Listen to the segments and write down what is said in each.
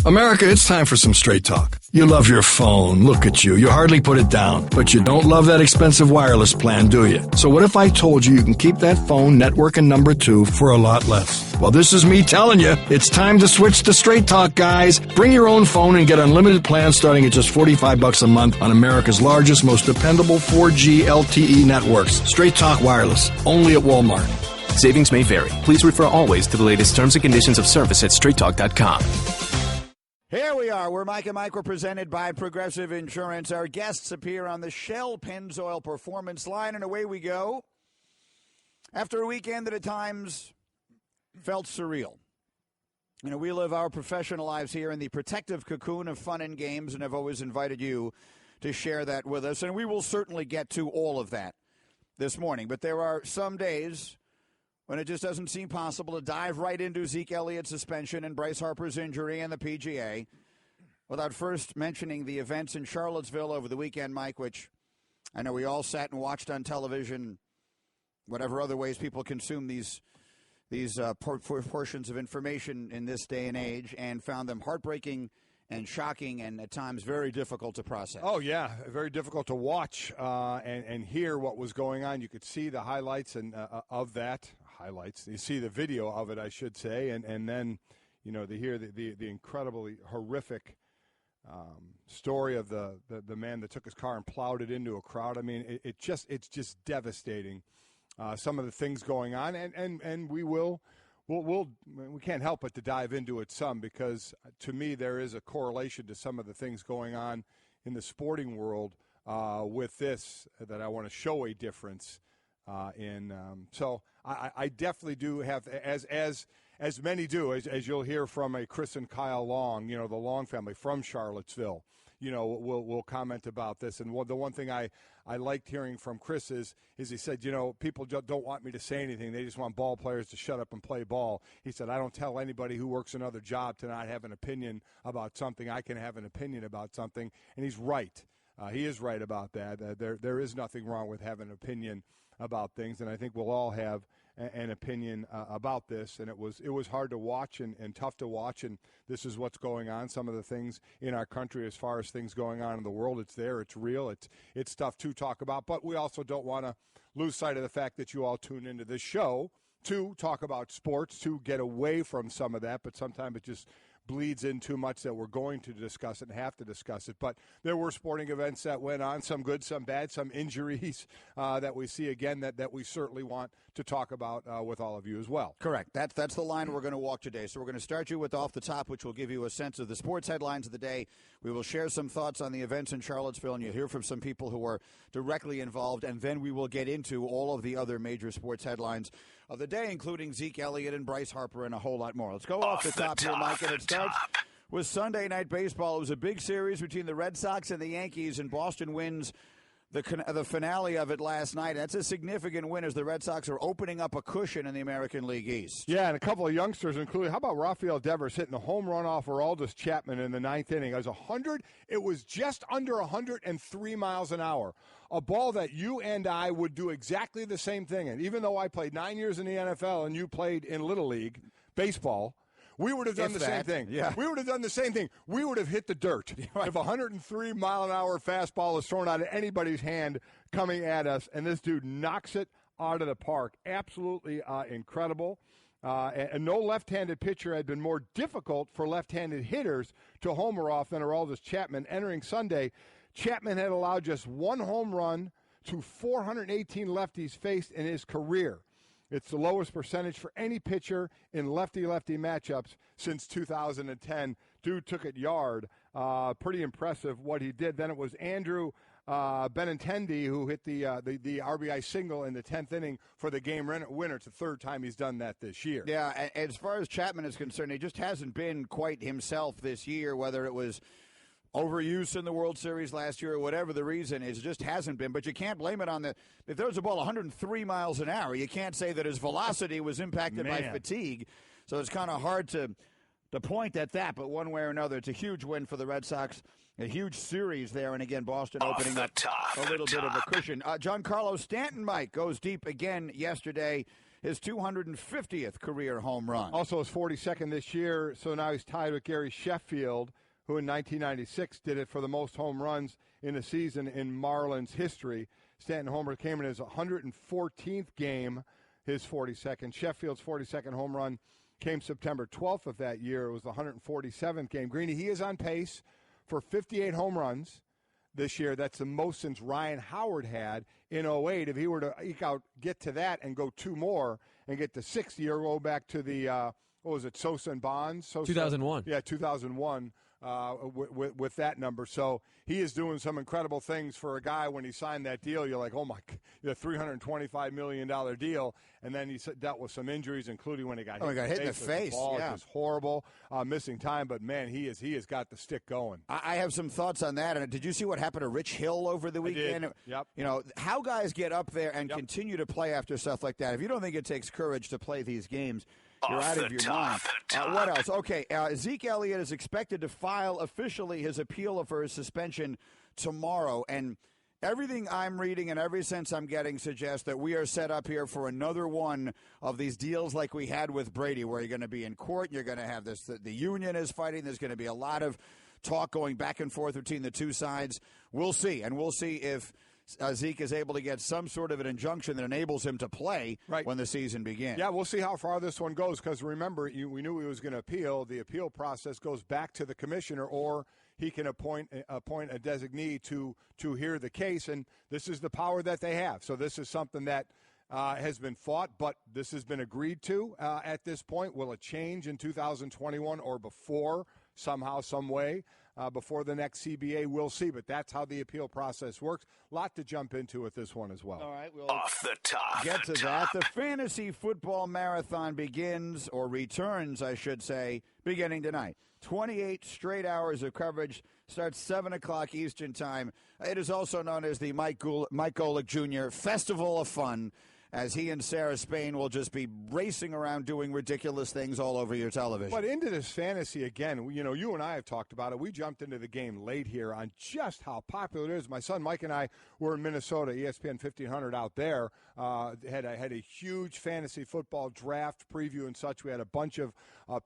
America, it's time for some straight talk. You love your phone. Look at you. You hardly put it down. But you don't love that expensive wireless plan, do you? So what if I told you can keep that phone network and number 2 for a lot less? Well, this is me telling you. It's time to switch to Straight Talk, guys. Bring your own phone and get unlimited plans starting at just $45 a month on America's largest, most dependable 4G LTE networks. Straight Talk Wireless. Only at Walmart. Savings may vary. Please refer always to the latest terms and conditions of service at straighttalk.com. Here we are. We're Mike and Mike. We're presented by Progressive Insurance. Our guests appear on the Shell Pennzoil Performance Line, and away we go. After a weekend that at times felt surreal. You know, we live our professional lives here in the protective cocoon of fun and games, and I've always invited you to share that with us, and we will certainly get to all of that this morning. But there are some days when it just doesn't seem possible to dive right into Zeke Elliott's suspension and Bryce Harper's injury and the PGA without first mentioning the events in Charlottesville over the weekend, Mike, which I know we all sat and watched on television, whatever other ways people consume these portions of information in this day and age, and found them heartbreaking and shocking and at times very difficult to process. Oh, yeah, very difficult to watch and hear what was going on. You could see the highlights and of that. Highlights. You see the video of it, I should say, and then, you know, to hear the incredibly horrific story of the man that took his car and plowed it into a crowd. I mean, it's just devastating. Some of the things going on, and we'll we can't help but to dive into it some, because to me there is a correlation to some of the things going on in the sporting world with this that I want to show a difference in. So I definitely do have, as many do, as you'll hear from a Chris and Kyle Long, you know, the Long family from Charlottesville, you know, we'll comment about this. And the one thing I liked hearing from Chris is he said, you know, people don't want me to say anything. They just want ball players to shut up and play ball. He said, I don't tell anybody who works another job to not have an opinion about something. I can have an opinion about something. And he's right. He is right about that. There is nothing wrong with having an opinion about things, and I think we'll all have an opinion about this. And it was hard to watch and tough to watch, and this is what's going on. Some of the things in our country as far as things going on in the world, it's there, it's real, it's tough to talk about. But we also don't want to lose sight of the fact that you all tune into this show to talk about sports, to get away from some of that, but sometimes it just bleeds in too much that we're going to discuss it and have to discuss it. But there were sporting events that went on, some good, some bad, some injuries that we see again that we certainly want to talk about with all of you as well. Correct. That's the line we're going to walk today. So we're going to start you with Off the Top, which will give you a sense of the sports headlines of the day. We will share some thoughts on the events in Charlottesville, and you'll hear from some people who are directly involved, and then we will get into all of the other major sports headlines of the day, including Zeke Elliott and Bryce Harper and a whole lot more. Let's go off the top here, Mike, and it starts with Sunday Night Baseball. It was a big series between the Red Sox and the Yankees, and Boston wins the finale of it last night. That's a significant win as the Red Sox are opening up a cushion in the American League East. Yeah, and a couple of youngsters, including, how about Rafael Devers hitting a home run off Aroldis Chapman in the ninth inning? It was just under 103 miles an hour. A ball that you and I would do exactly the same thing. And even though I played 9 years in the NFL and you played in Little League baseball, we would have done the same thing. Yeah. We would have done the same thing. We would have hit the dirt. Right. If a 103-mile-an-hour fastball is thrown out of anybody's hand coming at us, and this dude knocks it out of the park. Absolutely incredible. And no left-handed pitcher had been more difficult for left-handed hitters to homer off than Aroldis Chapman. Entering Sunday, Chapman had allowed just one home run to 418 lefties faced in his career. It's the lowest percentage for any pitcher in lefty-lefty matchups since 2010. Dude took it yard. Pretty impressive what he did. Then it was Andrew Benintendi who hit the RBI single in the 10th inning for the game winner. It's the third time he's done that this year. Yeah, as far as Chapman is concerned, he just hasn't been quite himself this year, whether it was overuse in the World Series last year or whatever the reason is. It just hasn't been. But you can't blame it on if there's a ball 103 miles an hour, you can't say that his velocity was impacted by fatigue. So it's kind of hard to point at that. But one way or another, it's a huge win for the Red Sox. A huge series there. And again, Boston opening up a little bit of a cushion. Giancarlo Stanton, Mike, goes deep again yesterday. his 250th career home run. Also his 42nd this year, so now he's tied with Gary Sheffield, who in 1996 did it for the most home runs in a season in Marlins history. Stanton homer came in his 114th game, his 42nd. Sheffield's 42nd home run came September 12th of that year. It was the 147th game. Greeny, he is on pace for 58 home runs this year. That's the most since Ryan Howard had in 08. If he were to get to that and go two more and get to 60, or go back to the, what was it, Sosa and Bonds? 2001. Yeah, 2001. With that number. So he is doing some incredible things for a guy. When he signed that deal, you're like, oh my, the $325 million deal. And then he dealt with some injuries, including when he got hit in the face. The ball. Yeah. It was horrible, missing time. But man, he has got the stick going. I have some thoughts on that. And did you see what happened to Rich Hill over the weekend? I did. Yep. You know, how guys get up there and continue to play after stuff like that. If you don't think it takes courage to play these games, you're out of your mind. What else? Okay, Zeke Elliott is expected to file officially his appeal for his suspension tomorrow. And everything I'm reading and every sense I'm getting suggests that we are set up here for another one of these deals like we had with Brady, where you're going to be in court, you're going to have this, the union is fighting, there's going to be a lot of talk going back and forth between the two sides. We'll see, and we'll see if Zeke is able to get some sort of an injunction that enables him to play when the season begins. Yeah, we'll see how far this one goes, because remember, we knew he was going to appeal. The appeal process goes back to the commissioner, or he can appoint a designee to hear the case, and this is the power that they have. So this is something that has been fought, but this has been agreed to at this point. Will it change in 2021 or before, somehow, some way? Before the next CBA, we'll see. But that's how the appeal process works. A lot to jump into with this one as well. All right, we'll Off the top. get to that. The fantasy football marathon begins, or returns, I should say, beginning tonight. 28 straight hours of coverage. Starts 7 o'clock Eastern Time. It is also known as the Mike Golick Jr. Festival of Fun, as he and Sarah Spain will just be racing around doing ridiculous things all over your television. But into this fantasy again, you know, you and I have talked about it. We jumped into the game late here on just how popular it is. My son Mike and I were in Minnesota, ESPN 1500 out there. Had a huge fantasy football draft preview and such. We had a bunch of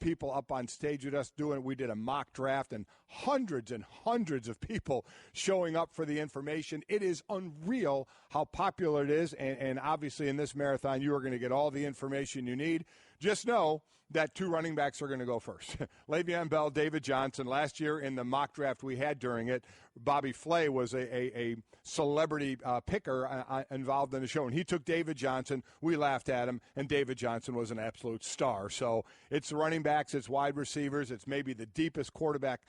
people up on stage with us doing it. We did a mock draft, and hundreds of people showing up for the information. It is unreal how popular it is, and obviously in this marathon, you are going to get all the information you need. Just know that two running backs are going to go first. Le'Veon Bell, David Johnson. Last year in the mock draft we had during it, Bobby Flay was a celebrity picker involved in the show, and he took David Johnson. We laughed at him, and David Johnson was an absolute star. So it's running backs, it's wide receivers, it's maybe the deepest quarterback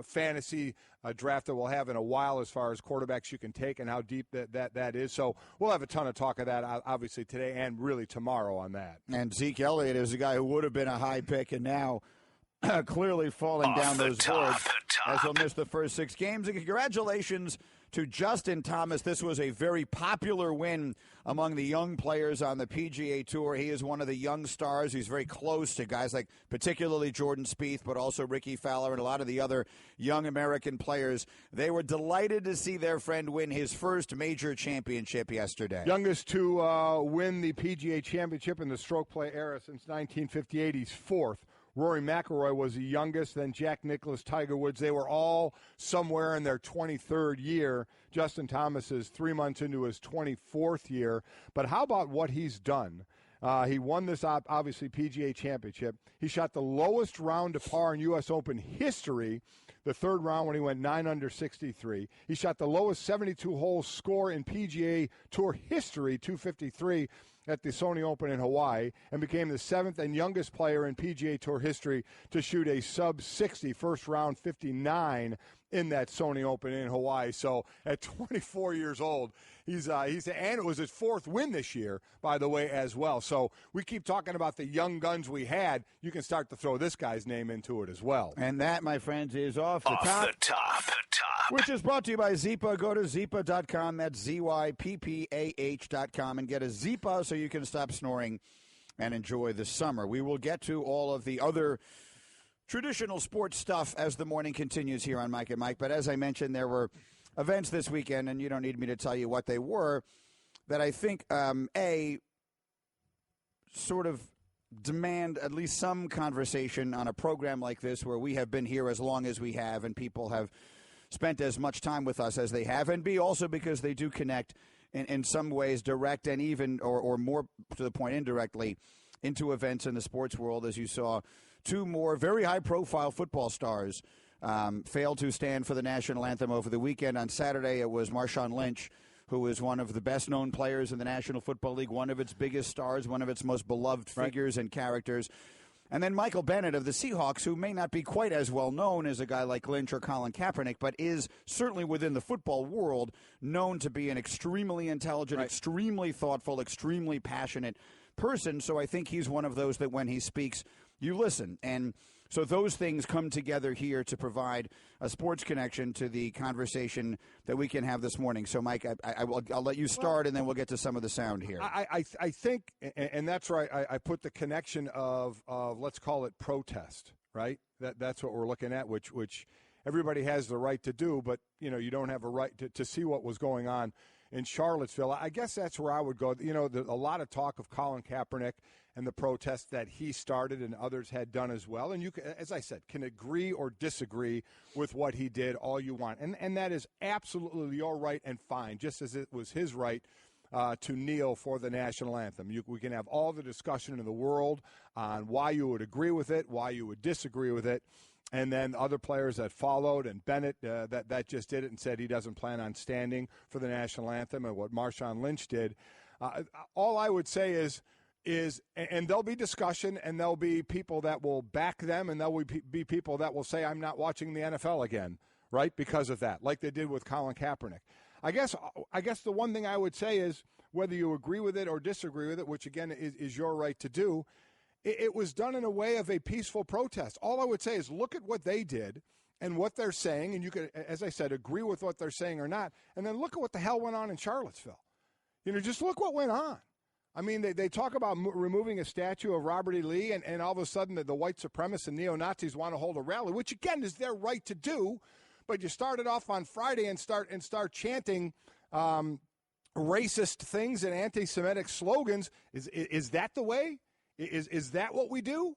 fantasy draft that we'll have in a while as far as quarterbacks you can take and how deep that is. So we'll have a ton of talk of that, obviously, today and really tomorrow on that. And Zeke Elliott is a guy who would have been a high pick and now clearly falling down those boards as he'll miss the first 6 games. And congratulations to Justin Thomas. This was a very popular win among the young players on the PGA Tour. He is one of the young stars. He's very close to guys like particularly Jordan Spieth, but also Ricky Fowler and a lot of the other young American players. They were delighted to see their friend win his first major championship yesterday. Youngest to win the PGA Championship in the stroke play era since 1958. He's 4th. Rory McIlroy was the youngest, then Jack Nicklaus, Tiger Woods. They were all somewhere in their 23rd year. Justin Thomas is 3 months into his 24th year. But how about what he's done? He won this, obviously, PGA Championship. He shot the lowest round to par in U.S. Open history, the 3rd round when he went 9 under 63. He shot the lowest 72-hole score in PGA Tour history, 253, at the Sony Open in Hawaii, and became the 7th and youngest player in PGA Tour history to shoot a sub-60 first round 59 in that Sony Open in Hawaii. So at 24 years old, he's and it was his 4th win this year, by the way, as well. So we keep talking about the young guns we had. You can start to throw this guy's name into it as well. And that, my friends, is off the top. Which is brought to you by Zipa. Go to Zipa.com. That's ZYPPAH.com and get a Zipa so you can stop snoring and enjoy the summer. We will get to all of the other traditional sports stuff as the morning continues here on Mike and Mike. But as I mentioned, there were events this weekend, and you don't need me to tell you what they were, that I think, sort of demand at least some conversation on a program like this where we have been here as long as we have and people have spent as much time with us as they have, and B, also because they do connect in some ways direct and even or more to the point indirectly into events in the sports world, as you saw two more very high-profile football stars failed to stand for the national anthem over the weekend. On Saturday, it was Marshawn Lynch, who is one of the best-known players in the National Football League, one of its biggest stars, one of its most beloved figures and characters. And then Michael Bennett of the Seahawks, who may not be quite as well known as a guy like Lynch or Colin Kaepernick, but is certainly within the football world known to be an extremely intelligent, extremely thoughtful, extremely passionate person. So I think he's one of those that when he speaks, you listen. And so those things come together here to provide a sports connection to the conversation that we can have this morning. So, Mike, I'll let you start, and then we'll get to some of the sound here. I think, and that's right, I put the connection of let's call it protest, right? That's what we're looking at, which everybody has the right to do, but, you don't have a right to see what was going on in Charlottesville. I guess that's where I would go. A lot of talk of Colin Kaepernick and the protests that he started and others had done as well. And you, as I said, can agree or disagree with what he did all you want. And that is absolutely your right and fine, just as it was his right to kneel for the national anthem. We can have all the discussion in the world on why you would agree with it, why you would disagree with it. And then other players that followed, and Bennett that just did it and said he doesn't plan on standing for the national anthem, and what Marshawn Lynch did. All I would say is, and there'll be discussion, and there'll be people that will back them, and there'll be people that will say, I'm not watching the NFL again, right, because of that, like they did with Colin Kaepernick. I guess the one thing I would say is, whether you agree with it or disagree with it, which, again, is your right to do, it was done in a way of a peaceful protest. All I would say is look at what they did and what they're saying, and you can, as I said, agree with what they're saying or not, and then look at what the hell went on in Charlottesville. Just look what went on. I mean, they talk about removing a statue of Robert E. Lee, and all of a sudden the white supremacists and neo-Nazis want to hold a rally, which, again, is their right to do, but you started off on Friday and start chanting racist things and anti-Semitic slogans. Is that the way? Is that what we do?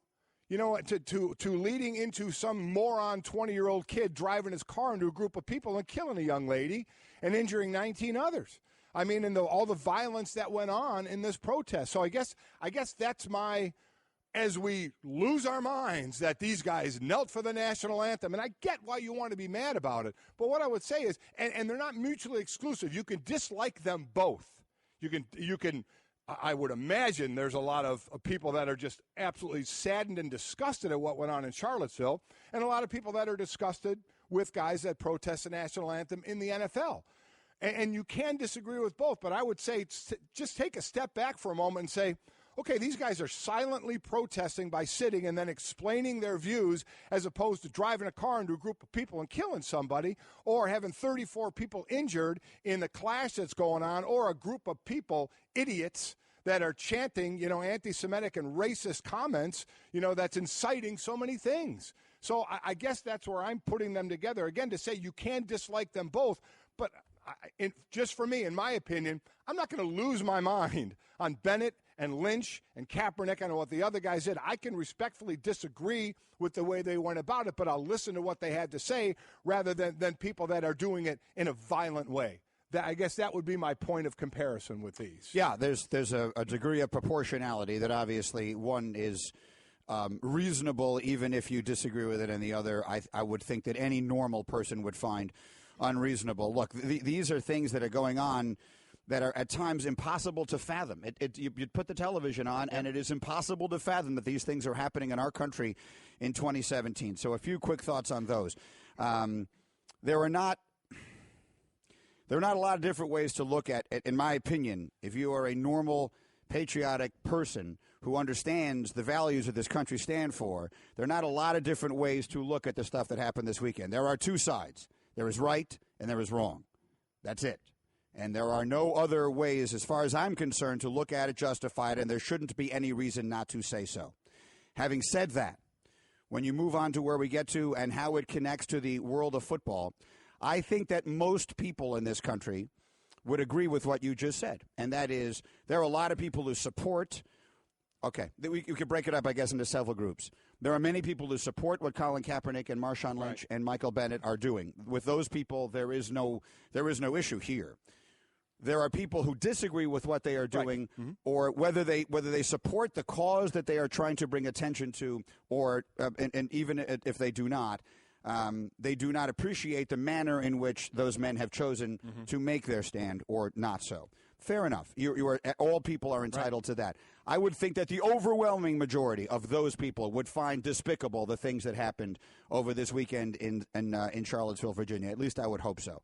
To leading into some moron 20-year-old kid driving his car into a group of people and killing a young lady and injuring 19 others. I mean, and all the violence that went on in this protest. So I guess that's as we lose our minds that these guys knelt for the national anthem. And I get why you want to be mad about it. But what I would say is, and they're not mutually exclusive. You can dislike them both. You can. I would imagine there's a lot of people that are just absolutely saddened and disgusted at what went on in Charlottesville, and a lot of people that are disgusted with guys that protest the national anthem in the NFL. And you can disagree with both, but I would say just take a step back for a moment and say, okay, these guys are silently protesting by sitting and then explaining their views as opposed to driving a car into a group of people and killing somebody, or having 34 people injured in the clash that's going on, or a group of people, idiots, that are chanting, anti-Semitic and racist comments, that's inciting so many things. So I guess that's where I'm putting them together. Again, to say you can dislike them both, but just for me, in my opinion, I'm not going to lose my mind on Bennett and Lynch and Kaepernick and what the other guys did. I can respectfully disagree with the way they went about it, but I'll listen to what they had to say rather than people that are doing it in a violent way. I guess that would be my point of comparison with these. Yeah, there's a degree of proportionality that obviously one is reasonable even if you disagree with it, and the other I would think that any normal person would find unreasonable. Look, these are things that are going on that are at times impossible to fathom. You put the television on, and it is impossible to fathom that these things are happening in our country in 2017. So a few quick thoughts on those. There are not a lot of different ways to look at it, in my opinion. If you are a normal, patriotic person who understands the values that this country stand for, there are not a lot of different ways to look at the stuff that happened this weekend. There are two sides. There is right and there is wrong. That's it. And there are no other ways, as far as I'm concerned, to look at it, justify it, and there shouldn't be any reason not to say so. Having said that, when you move on to where we get to and how it connects to the world of football, I think that most people in this country would agree with what you just said, and that is there are a lot of people who support Okay. We could break it up, I guess, into several groups. There are many people who support what Colin Kaepernick and Marshawn Lynch and Michael Bennett are doing. With those people, there is no issue here. There are people who disagree with what they are doing, or whether they support the cause that they are trying to bring attention to, or and even if they do not appreciate the manner in which those men have chosen to make their stand, or not so. Fair enough. All people are entitled to that. I would think that the overwhelming majority of those people would find despicable the things that happened over this weekend in Charlottesville, Virginia. At least I would hope so.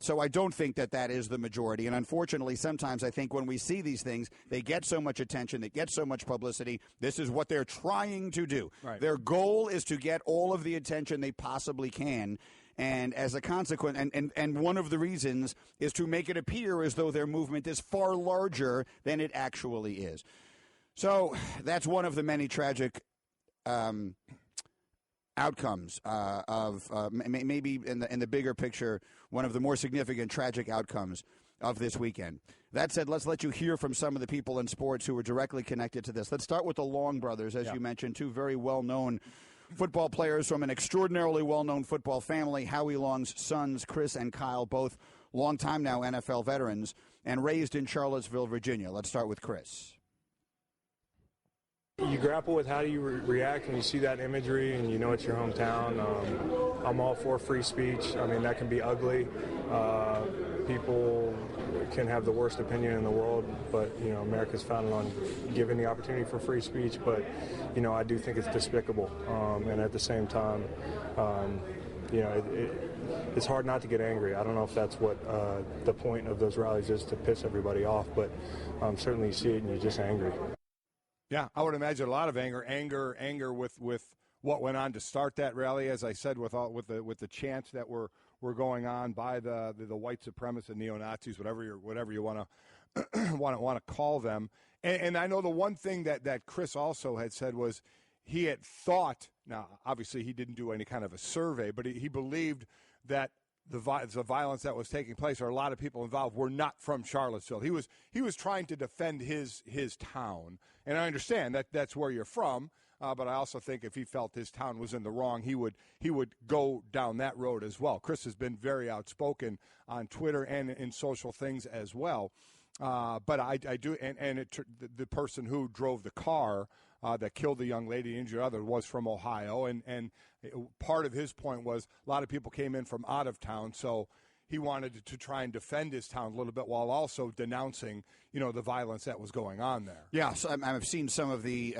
So I don't think that is the majority. And unfortunately, sometimes I think when we see these things, they get so much attention, they get so much publicity. This is what they're trying to do. Right. Their goal is to get all of the attention they possibly can. And as a consequence, and one of the reasons is to make it appear as though their movement is far larger than it actually is. So that's one of the many tragic outcomes of maybe in the bigger picture, one of the more significant tragic outcomes of this weekend. That said, let's let you hear from some of the people in sports who were directly connected to this. Let's start with the Long brothers, as you mentioned, two very well-known football players from an extraordinarily well-known football family. Howie Long's sons, Chris and Kyle, both long-time now NFL veterans and raised in Charlottesville, Virginia. Let's start with Chris. You grapple with how do you react when you see that imagery and you know it's your hometown. I'm all for free speech. I mean, that can be ugly. People can have the worst opinion in the world, but, you know, America's founded on giving the opportunity for free speech. But, you know, I do think it's despicable. And at the same time, you know, it's hard not to get angry. I don't know if that's what the point of those rallies is, to piss everybody off, but certainly you see it and you're just angry. Yeah, I would imagine a lot of anger with what went on to start that rally. As I said, with the chants that were going on by the white supremacists and neo-Nazis, whatever you want to call them. And I know the one thing that Chris also had said was he had thought. Now, obviously, he didn't do any kind of a survey, but he believed that the violence that was taking place, or a lot of people involved, were not from Charlottesville. He was trying to defend his town, and I understand that that's where you're from. But I also think if he felt his town was in the wrong, he would go down that road as well. Chris has been very outspoken on Twitter and in social things as well. But I do, and the person who drove the car that killed the young lady, injured other, was from Ohio, and part of his point was a lot of people came in from out of town, so he wanted to try and defend his town a little bit while also denouncing, you know, the violence that was going on there. Yeah, so I've seen some of the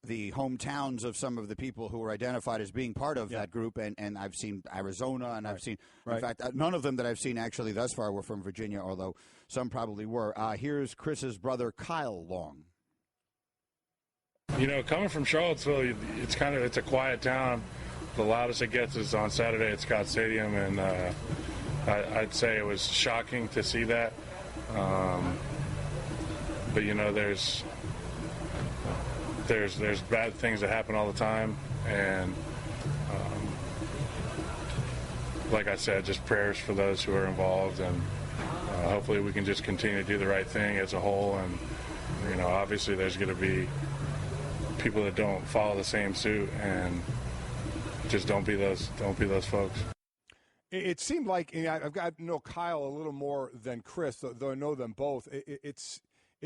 hometowns of some of the people who were identified as being part of that group, and I've seen Arizona, and I've seen, in fact, none of them that I've seen actually thus far were from Virginia, although some probably were. Here's Chris's brother, Kyle Long. You know, coming from Charlottesville, it's a quiet town. The loudest it gets is on Saturday at Scott Stadium, and I'd say it was shocking to see that. But you know, there's bad things that happen all the time, and like I said, just prayers for those who are involved, and hopefully we can just continue to do the right thing as a whole. And you know, obviously there's going to be people that don't follow the same suit, and just don't be those folks. It seemed like, and I've got to know Kyle a little more than Chris, though I know them both. It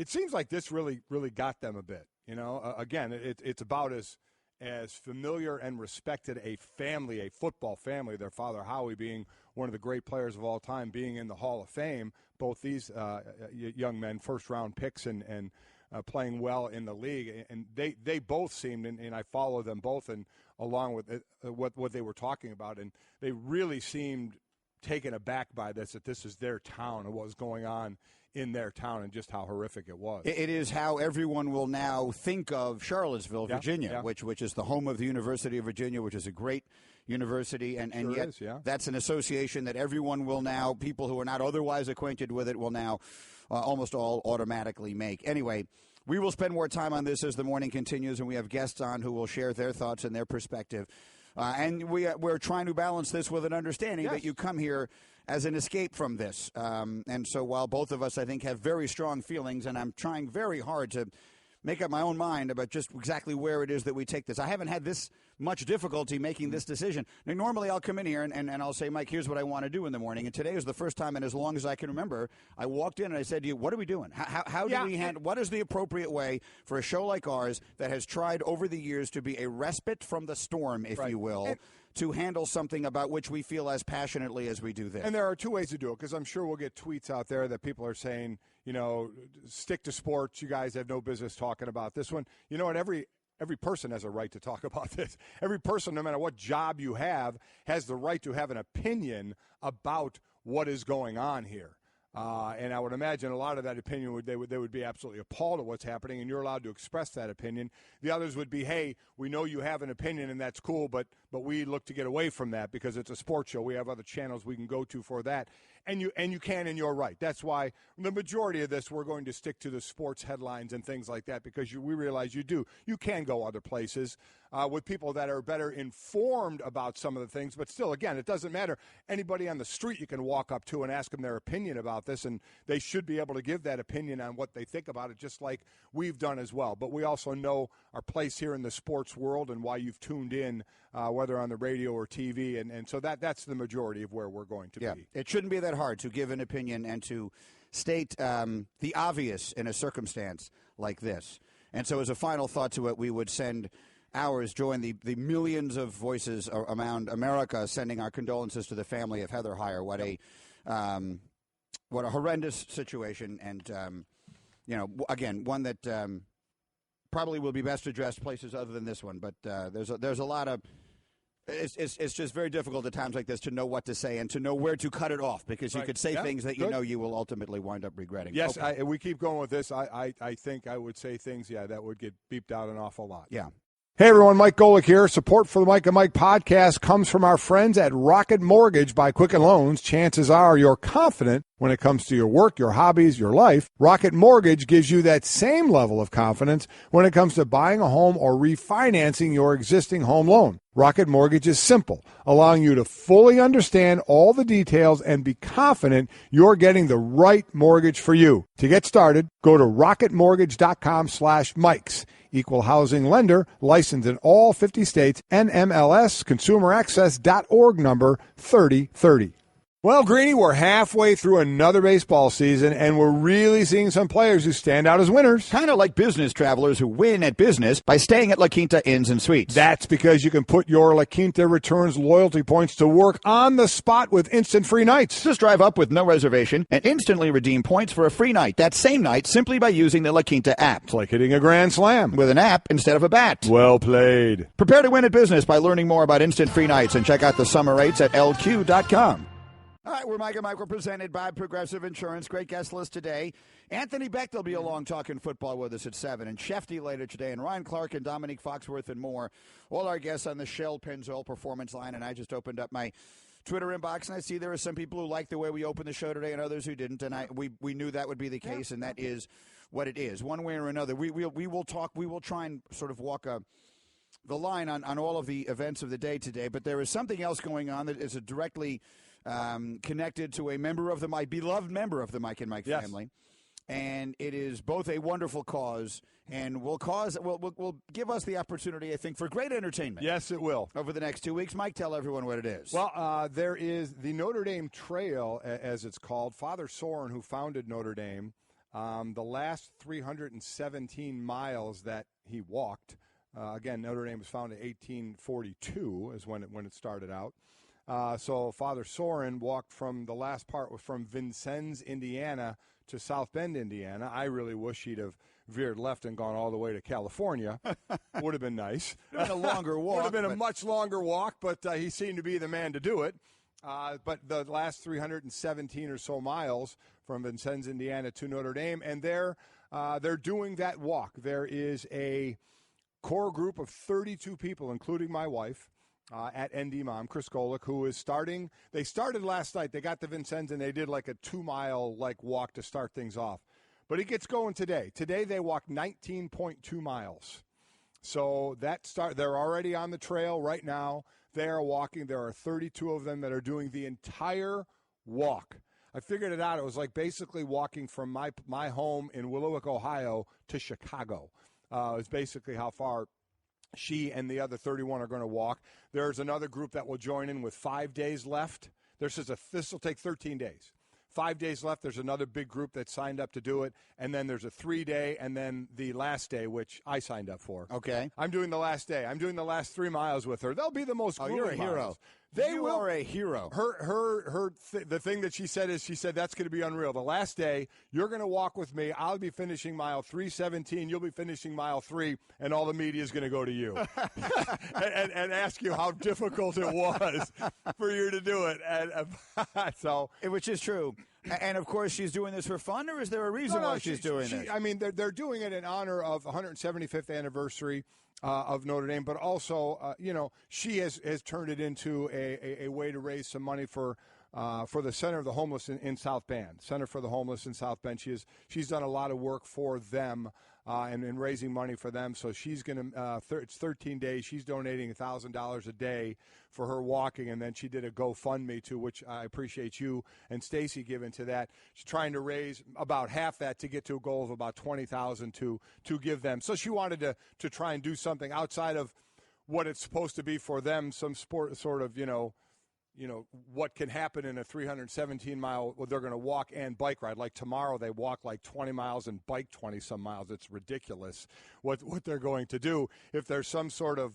seems like this really got them a bit. You know, again, it's about as familiar and respected a family, a football family. Their father Howie being one of the great players of all time, being in the Hall of Fame. Both these young men, first-round picks, and playing well in the league, and they both seemed, and I follow them both, and along with what they were talking about, and they really seemed taken aback by this, that this is their town and what was going on in their town and just how horrific it was. It is how everyone will now think of Charlottesville, Virginia, which is the home of the University of Virginia, which is a great university, and yet that's an association that everyone will now, people who are not otherwise acquainted with it, will now almost all automatically make. Anyway, we will spend more time on this as the morning continues, and we have guests on who will share their thoughts and their perspective. And we're trying to balance this with an understanding that you come here as an escape from this. And so while both of us, I think, have very strong feelings, and I'm trying very hard to make up my own mind about just exactly where it is that we take this. I haven't had this much difficulty making this decision. Now, normally I'll come in here and I'll say, Mike, here's what I want to do in the morning. And today is the first time in as long as I can remember, I walked in and I said to you, what are we doing? How do we handle, what is the appropriate way for a show like ours that has tried over the years to be a respite from the storm, if you will, to handle something about which we feel as passionately as we do this? And there are two ways to do it, because I'm sure we'll get tweets out there that people are saying, stick to sports. You guys have no business talking about this one. You know what? Every person has a right to talk about this. Every person, no matter what job you have, has the right to have an opinion about what is going on here. And I would imagine a lot of that opinion, they would be absolutely appalled at what's happening, and you're allowed to express that opinion. The others would be, hey, we know you have an opinion, and that's cool, but we look to get away from that because it's a sports show. We have other channels we can go to for that. And you can, and you're right. That's why the majority of this, we're going to stick to the sports headlines and things like that, because we realize you can go other places with people that are better informed about some of the things. But still, again, it doesn't matter. Anybody on the street you can walk up to and ask them their opinion about this, and they should be able to give that opinion on what they think about it, just like we've done as well. But we also know our place here in the sports world and why you've tuned in, whether on the radio or TV. And so that's the majority of where we're going to be. It shouldn't be that hard to give an opinion and to state the obvious in a circumstance like this. And so as a final thought to it, we would send join the millions of voices around America sending our condolences to the family of Heather Heyer. What a horrendous situation. And, again, one that probably will be best addressed places other than this one. But there's a lot of it's just very difficult at times like this to know what to say and to know where to cut it off, because you could say things that you will ultimately wind up regretting. Yes, okay. We keep going with this. I think I would say things, that would get beeped out an awful lot. Yeah. Hey, everyone, Mike Golick here. Support for the Mike and Mike podcast comes from our friends at Rocket Mortgage by Quicken Loans. Chances are you're confident when it comes to your work, your hobbies, your life. Rocket Mortgage gives you that same level of confidence when it comes to buying a home or refinancing your existing home loan. Rocket Mortgage is simple, allowing you to fully understand all the details and be confident you're getting the right mortgage for you. To get started, go to rocketmortgage.com/Mikes. Equal housing lender, licensed in all 50 states, NMLS, consumeraccess.org number 3030. Well, Greeny, we're halfway through another baseball season, and we're really seeing some players who stand out as winners. Kind of like business travelers who win at business by staying at La Quinta Inns and Suites. That's because you can put your La Quinta Returns loyalty points to work on the spot with instant free nights. Just drive up with no reservation and instantly redeem points for a free night that same night simply by using the La Quinta app. It's like hitting a grand slam. With an app instead of a bat. Well played. Prepare to win at business by learning more about instant free nights and check out the summer rates at lq.com. All right, we're Mike and Mike. We're presented by Progressive Insurance. Great guest list today. Anthony Becht will be along talking football with us at 7. And Shefty later today. And Ryan Clark and Dominique Foxworth and more. All our guests on the Shell Pennzoil Performance Line. And I just opened up my Twitter inbox, and I see there are some people who like the way we opened the show today and others who didn't. And we knew that would be the case, and that is what it is. One way or another, we will talk. We will try and sort of walk the line on all of the events of the day today. But there is something else going on that is directly connected to a beloved member of the Mike and Mike family, and it is both a wonderful cause and will give us the opportunity, I think, for great entertainment. Yes, it will. Over the next 2 weeks. Mike, tell everyone what it is. Well, there is the Notre Dame Trail, as it's called. Father Soren, who founded Notre Dame, the last 317 miles that he walked. Again, Notre Dame was founded in 1842 is when it started out. So Father Soren walked from the last part was from Vincennes, Indiana to South Bend, Indiana. I really wish he'd have veered left and gone all the way to California. Would have been nice. Would have been a longer walk. Would have been a much longer walk, but he seemed to be the man to do it. But the last 317 or so miles from Vincennes, Indiana to Notre Dame, and they're doing that walk. There is a core group of 32 people, including my wife, at ND Mom, Chris Golick, who is starting. They started last night. They got to Vincennes, and they did like a 2-mile walk to start things off. But it gets going today. Today they walked 19.2 miles. So they're already on the trail right now. They are walking. There are 32 of them that are doing the entire walk. I figured it out. It was like basically walking from my home in Willowick, Ohio, to Chicago. is basically how far she and the other 31 are going to walk. There's another group that will join in with 5 days left. This will take 13 days. 5 days left. There's another big group that signed up to do it. And then there's a 3-day and then the last day, which I signed up for. Okay. I'm doing the last day. I'm doing the last 3 miles with her. They'll be the most grueling you're a hero. miles. You are a hero. The thing that she said that's going to be unreal. The last day, you're going to walk with me. I'll be finishing mile 317. You'll be finishing mile 3, and all the media is going to go to you and ask you how difficult it was for you to do it. And so, which is true. And of course, she's doing this for fun, or is there a reason why she's doing this? I mean, they're doing it in honor of the 175th anniversary of Notre Dame, but also, she has turned it into a way to raise some money for the Center of the Homeless in South Bend. Center for the Homeless in South Bend. She's done a lot of work for them and raising money for them. So she's going to. It's 13 days. She's donating $1,000 a day for her walking, and then she did a GoFundMe too, which I appreciate you and Stacy giving to that. She's trying to raise about half that to get to a goal of about $20,000 to give them. So she wanted to try and do something outside of what it's supposed to be for them, some sport sort of what can happen in a 317-mile, well, they're going to walk and bike ride. Like tomorrow, they walk like 20 miles and bike 20-some miles. It's ridiculous what they're going to do. If there's some sort of,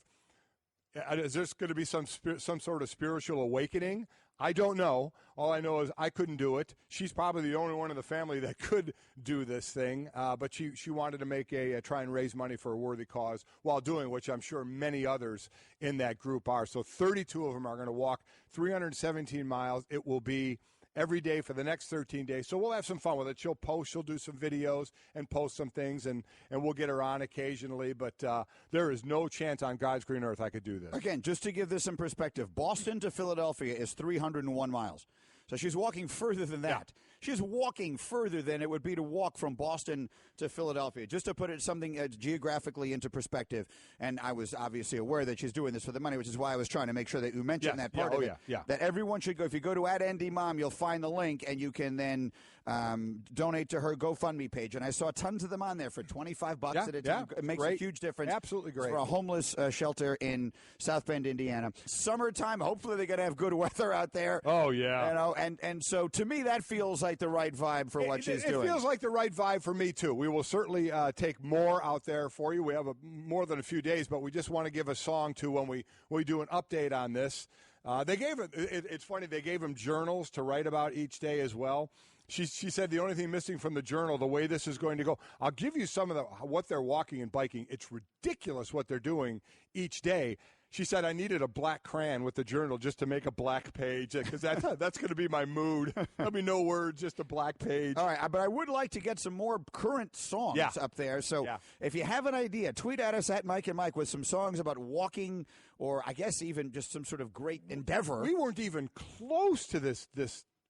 is there going to be some sort of spiritual awakening? I don't know. All I know is I couldn't do it. She's probably the only one in the family that could do this thing, but she wanted to make try and raise money for a worthy cause while doing, which I'm sure many others in that group are. So 32 of them are going to walk 317 miles. It will be every day for the next 13 days. So we'll have some fun with it. She'll do some videos and post some things, and we'll get her on occasionally. But there is no chance on God's green earth I could do this. Again, just to give this some perspective, Boston to Philadelphia is 301 miles. So she's walking further than that. Yeah. She's walking further than it would be to walk from Boston to Philadelphia, just to put it something geographically into perspective. And I was obviously aware that she's doing this for the money, which is why I was trying to make sure that you mentioned that part of it. That everyone should go. If you go to @NDMom, you'll find the link, and you can then donate to her GoFundMe page. And I saw tons of them on there for $25 at a time. It makes a huge difference. Absolutely great. It's for a homeless shelter in South Bend, Indiana. Summertime, hopefully they're going to have good weather out there. Oh, yeah. And so to me, that feels like the right vibe for what she's doing. It feels like the right vibe for me, too. We will certainly take more out there for you. We have more than a few days, but we just want to give a song to when we do an update on this. They gave it's funny, they gave them journals to write about each day as well. She said the only thing missing from the journal, the way this is going to go, I'll give you some of what they're walking and biking. It's ridiculous what they're doing each day. She said, I needed a black crayon with the journal just to make a black page, because that's going to be my mood. There'll be no words, just a black page. All right, but I would like to get some more current songs up there. So if you have an idea, tweet at us at Mike and Mike with some songs about walking, or I guess even just some sort of great endeavor. We weren't even close to this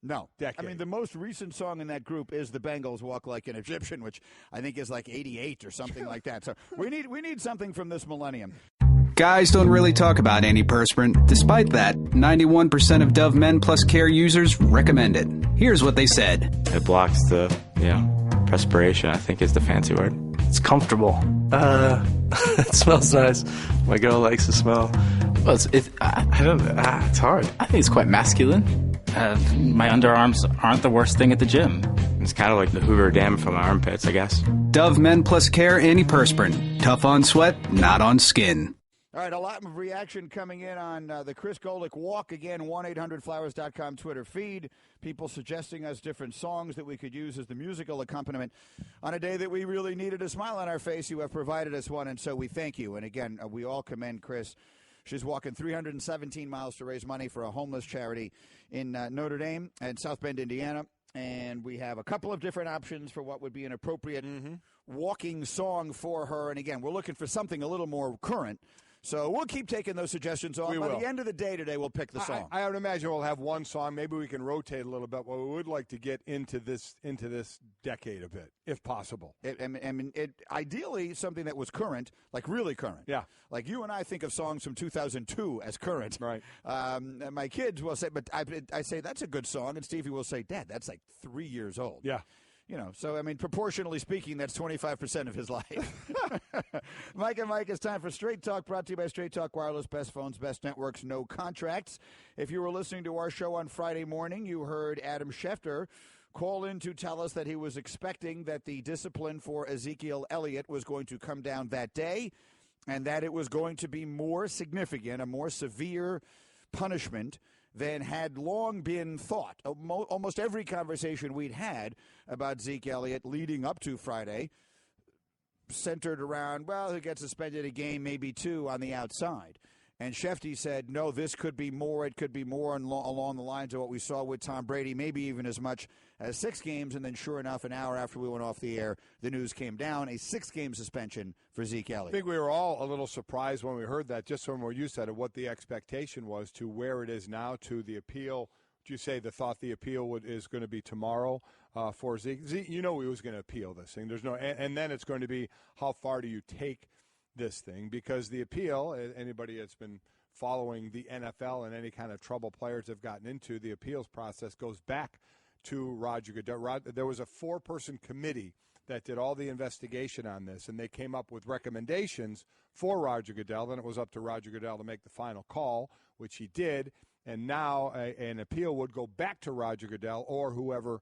No. decade. I mean, the most recent song in that group is the Bengals Walk Like an Egyptian, which I think is like 88 or something like that. So we need something from this millennium. Guys don't really talk about antiperspirant. Despite that, 91% of Dove Men Plus Care users recommend it. Here's what they said. It blocks the, perspiration, I think is the fancy word. It's comfortable. It smells nice. My girl likes the smell. Well, it's hard. I think it's quite masculine. My underarms aren't the worst thing at the gym. It's kind of like the Hoover Dam from my armpits, I guess. Dove Men Plus Care antiperspirant. Tough on sweat, not on skin. All right, a lot of reaction coming in on the Chris Golick Walk. Again, 1-800-Flowers.com Twitter feed. People suggesting us different songs that we could use as the musical accompaniment on a day that we really needed a smile on our face. You have provided us one, and so we thank you. And again, we all commend Chris. She's walking 317 miles to raise money for a homeless charity in Notre Dame and South Bend, Indiana. And we have a couple of different options for what would be an appropriate walking song for her. And again, we're looking for something a little more current. So we'll keep taking those suggestions on. By the end of the day today, we'll pick the song. I would imagine we'll have one song. Maybe we can rotate a little bit. But we would like to get into this decade a bit, if possible. Ideally, something that was current, like really current. Yeah. Like you and I think of songs from 2002 as current. Right. My kids will say, but I say, that's a good song. And Stevie will say, Dad, that's like 3 years old. Yeah. So, I mean, proportionally speaking, that's 25% of his life. Mike and Mike, it's time for Straight Talk, brought to you by Straight Talk Wireless, best phones, best networks, no contracts. If you were listening to our show on Friday morning, you heard Adam Schefter call in to tell us that he was expecting that the discipline for Ezekiel Elliott was going to come down that day and that it was going to be more significant, a more severe punishment than had long been thought. Almost every conversation we'd had about Zeke Elliott leading up to Friday centered around, well, he'll get suspended a game, maybe two on the outside. And Shefty said, no, this could be more. It could be more along the lines of what we saw with Tom Brady, maybe even as much as 6 games. And then sure enough, an hour after we went off the air, the news came down, a 6-game suspension for Zeke Elliott. I think we were all a little surprised when we heard that, just from what you said, of what the expectation was to where it is now to the appeal. Would you say the appeal is going to be tomorrow for Zeke? Zeke, he was going to appeal this thing. There's no, and then it's going to be how far do you take this thing, because the appeal, anybody that's been following the NFL and any kind of trouble players have gotten into, the appeals process goes back to Roger Goodell. There was a 4-person committee that did all the investigation on this, and they came up with recommendations for Roger Goodell. Then it was up to Roger Goodell to make the final call, which he did, and now an appeal would go back to Roger Goodell or whoever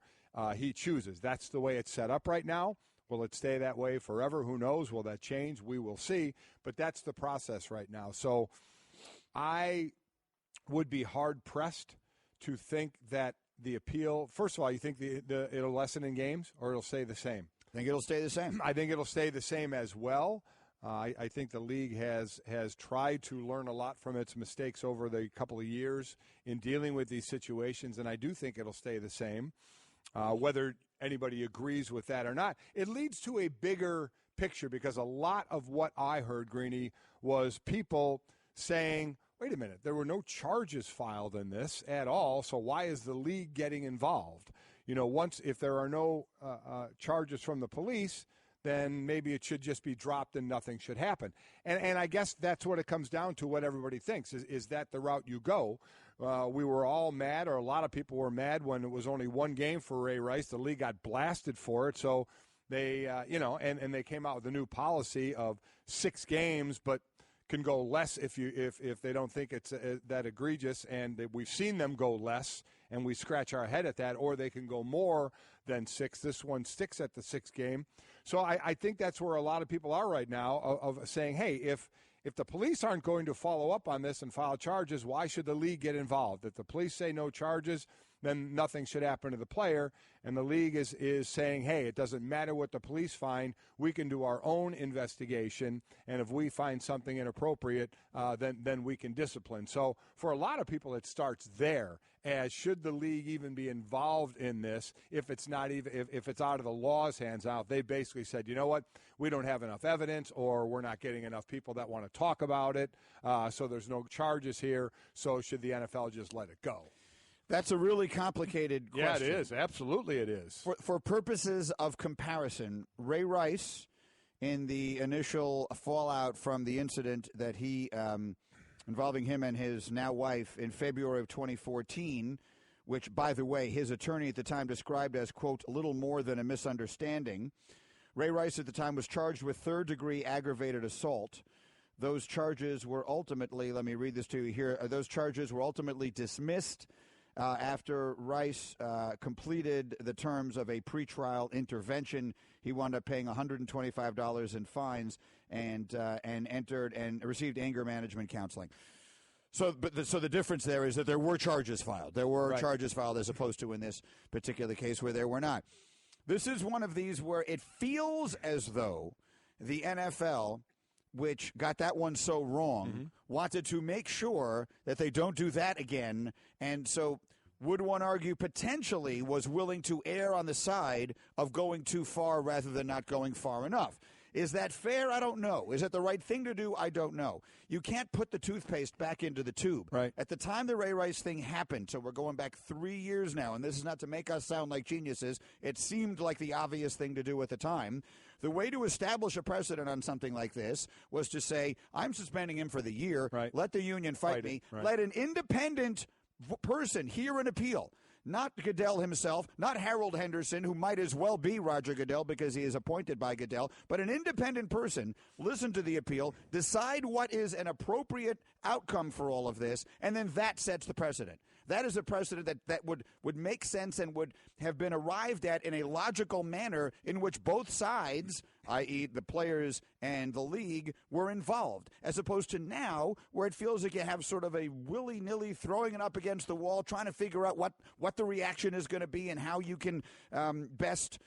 he chooses. That's the way it's set up right now. Will it stay that way forever? Who knows? Will that change? We will see. But that's the process right now. So I would be hard-pressed to think that the appeal – first of all, you think it'll lessen in games or it'll stay the same? I think it'll stay the same. I think it'll stay the same as well. I think the league has tried to learn a lot from its mistakes over the couple of years in dealing with these situations, and I do think it'll stay the same. Whether anybody agrees with that or not, it leads to a bigger picture, because a lot of what I heard, Greeny, was people saying, wait a minute, there were no charges filed in this at all, so why is the league getting involved? If there are no charges from the police, then maybe it should just be dropped and nothing should happen. And I guess that's what it comes down to, what everybody thinks. Is that the route you go? We were all mad, or a lot of people were mad, when it was only 1 game for Ray Rice. The league got blasted for it. So they, and they came out with a new policy of 6 games, but can go less if they don't think it's that egregious. And we've seen them go less, and we scratch our head at that. Or they can go more than 6. This one sticks at the 6th game. So I think that's where a lot of people are right now, of saying, hey, if the police aren't going to follow up on this and file charges, why should the league get involved? If the police say no charges, then nothing should happen to the player. And the league is saying, hey, it doesn't matter what the police find. We can do our own investigation, and if we find something inappropriate, then we can discipline. So for a lot of people, it starts there. As should the league even be involved in this if it's not even if it's out of the law's hands out? They basically said, you know what, we don't have enough evidence, or we're not getting enough people that want to talk about it, so there's no charges here. So should the NFL just let it go? That's a really complicated question. Yeah, it is. Absolutely it is. For purposes of comparison, Ray Rice, in the initial fallout from the incident that he involving him and his now wife in February of 2014, which, by the way, his attorney at the time described as, quote, little more than a misunderstanding. Ray Rice at the time was charged with 3rd-degree aggravated assault. Those charges were ultimately, let me read this to you here, those charges were ultimately dismissed after Rice completed the terms of a pretrial intervention. He wound up paying $125 in fines and entered and received anger management counseling. So the difference there is that there were charges filed. There were charges filed, as opposed to in this particular case where there were not. This is one of these where it feels as though the NFL, which got that one so wrong, wanted to make sure that they don't do that again. And so would one argue potentially was willing to err on the side of going too far rather than not going far enough. Is that fair? I don't know. Is it the right thing to do? I don't know. You can't put the toothpaste back into the tube. Right. At the time the Ray Rice thing happened, so we're going back 3 years now, and this is not to make us sound like geniuses. It seemed like the obvious thing to do at the time. The way to establish a precedent on something like this was to say, I'm suspending him for the year. Right. Let the union fight me. Right. Let an independent person hear an appeal. not Goodell himself, not Harold Henderson, who might as well be Roger Goodell because he is appointed by Goodell, but an independent person listen to the appeal, decide what is an appropriate outcome for all of this, and then that sets the precedent. That is a precedent that would make sense and would have been arrived at in a logical manner in which both sides, i.e. the players and the league, were involved, as opposed to now where it feels like you have sort of a willy-nilly throwing it up against the wall, trying to figure out what the reaction is going to be and how you can best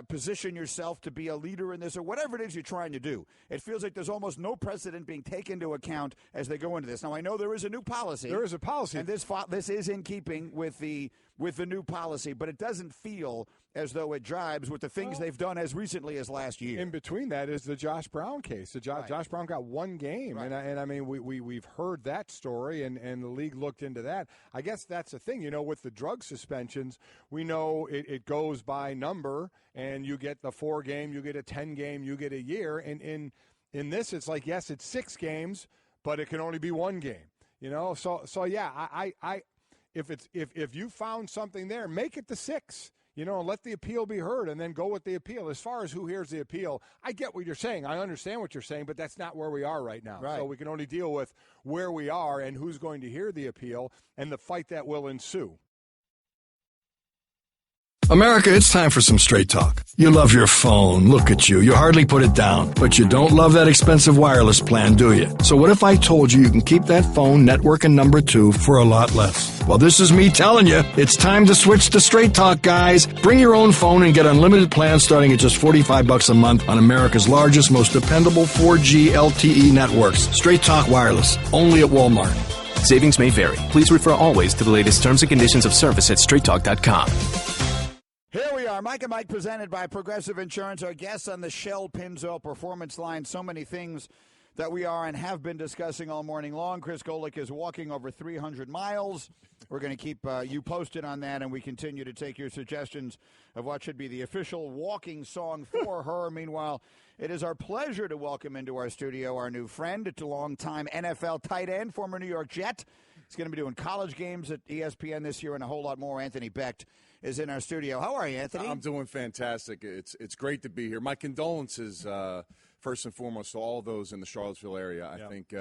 position yourself to be a leader in this or whatever it is you're trying to do. It feels like there's almost no precedent being taken into account as they go into this. Now, I know there is a new policy. There is a policy. And this is in keeping with the new policy, but it doesn't feel as though it jives with the things they've done as recently as last year. In between that is the Josh Brown case. Josh Brown got one game, right. and I mean we've heard that story, and the league looked into that. I guess that's the thing, with the drug suspensions, we know it goes by number, and you get the 4 game, you get a 10 game, you get a year, and in this it's like, yes, it's 6 games, but it can only be 1 game. So yeah, I if you found something there, make it the 6. And let the appeal be heard and then go with the appeal. As far as who hears the appeal, I get what you're saying. I understand what you're saying, but that's not where we are right now. Right. So we can only deal with where we are and who's going to hear the appeal and the fight that will ensue. America, it's time for some straight talk. You love your phone. Look at you. You hardly put it down. But you don't love that expensive wireless plan, do you? So what if I told you can keep that phone network and number 2 for a lot less? Well, this is me telling you, it's time to switch to Straight Talk, guys. Bring your own phone and get unlimited plans starting at just $45 a month on America's largest, most dependable 4G LTE networks. Straight Talk Wireless, only at Walmart. Savings may vary. Please refer always to the latest terms and conditions of service at straighttalk.com. Here we are, Mike and Mike, presented by Progressive Insurance. Our guests on the Shell Pennzoil Performance Line. So many things that we are and have been discussing all morning long. Chris Golick is walking over 300 miles. We're going to keep you posted on that, and we continue to take your suggestions of what should be the official walking song for her. Meanwhile, it is our pleasure to welcome into our studio our new friend. It's a longtime NFL tight end, former New York Jet. He's going to be doing college games at ESPN this year and a whole lot more. Anthony Becht is in our studio. How are you, Anthony? I'm doing fantastic. It's great to be here. My condolences, first and foremost, to all those in the Charlottesville area. I think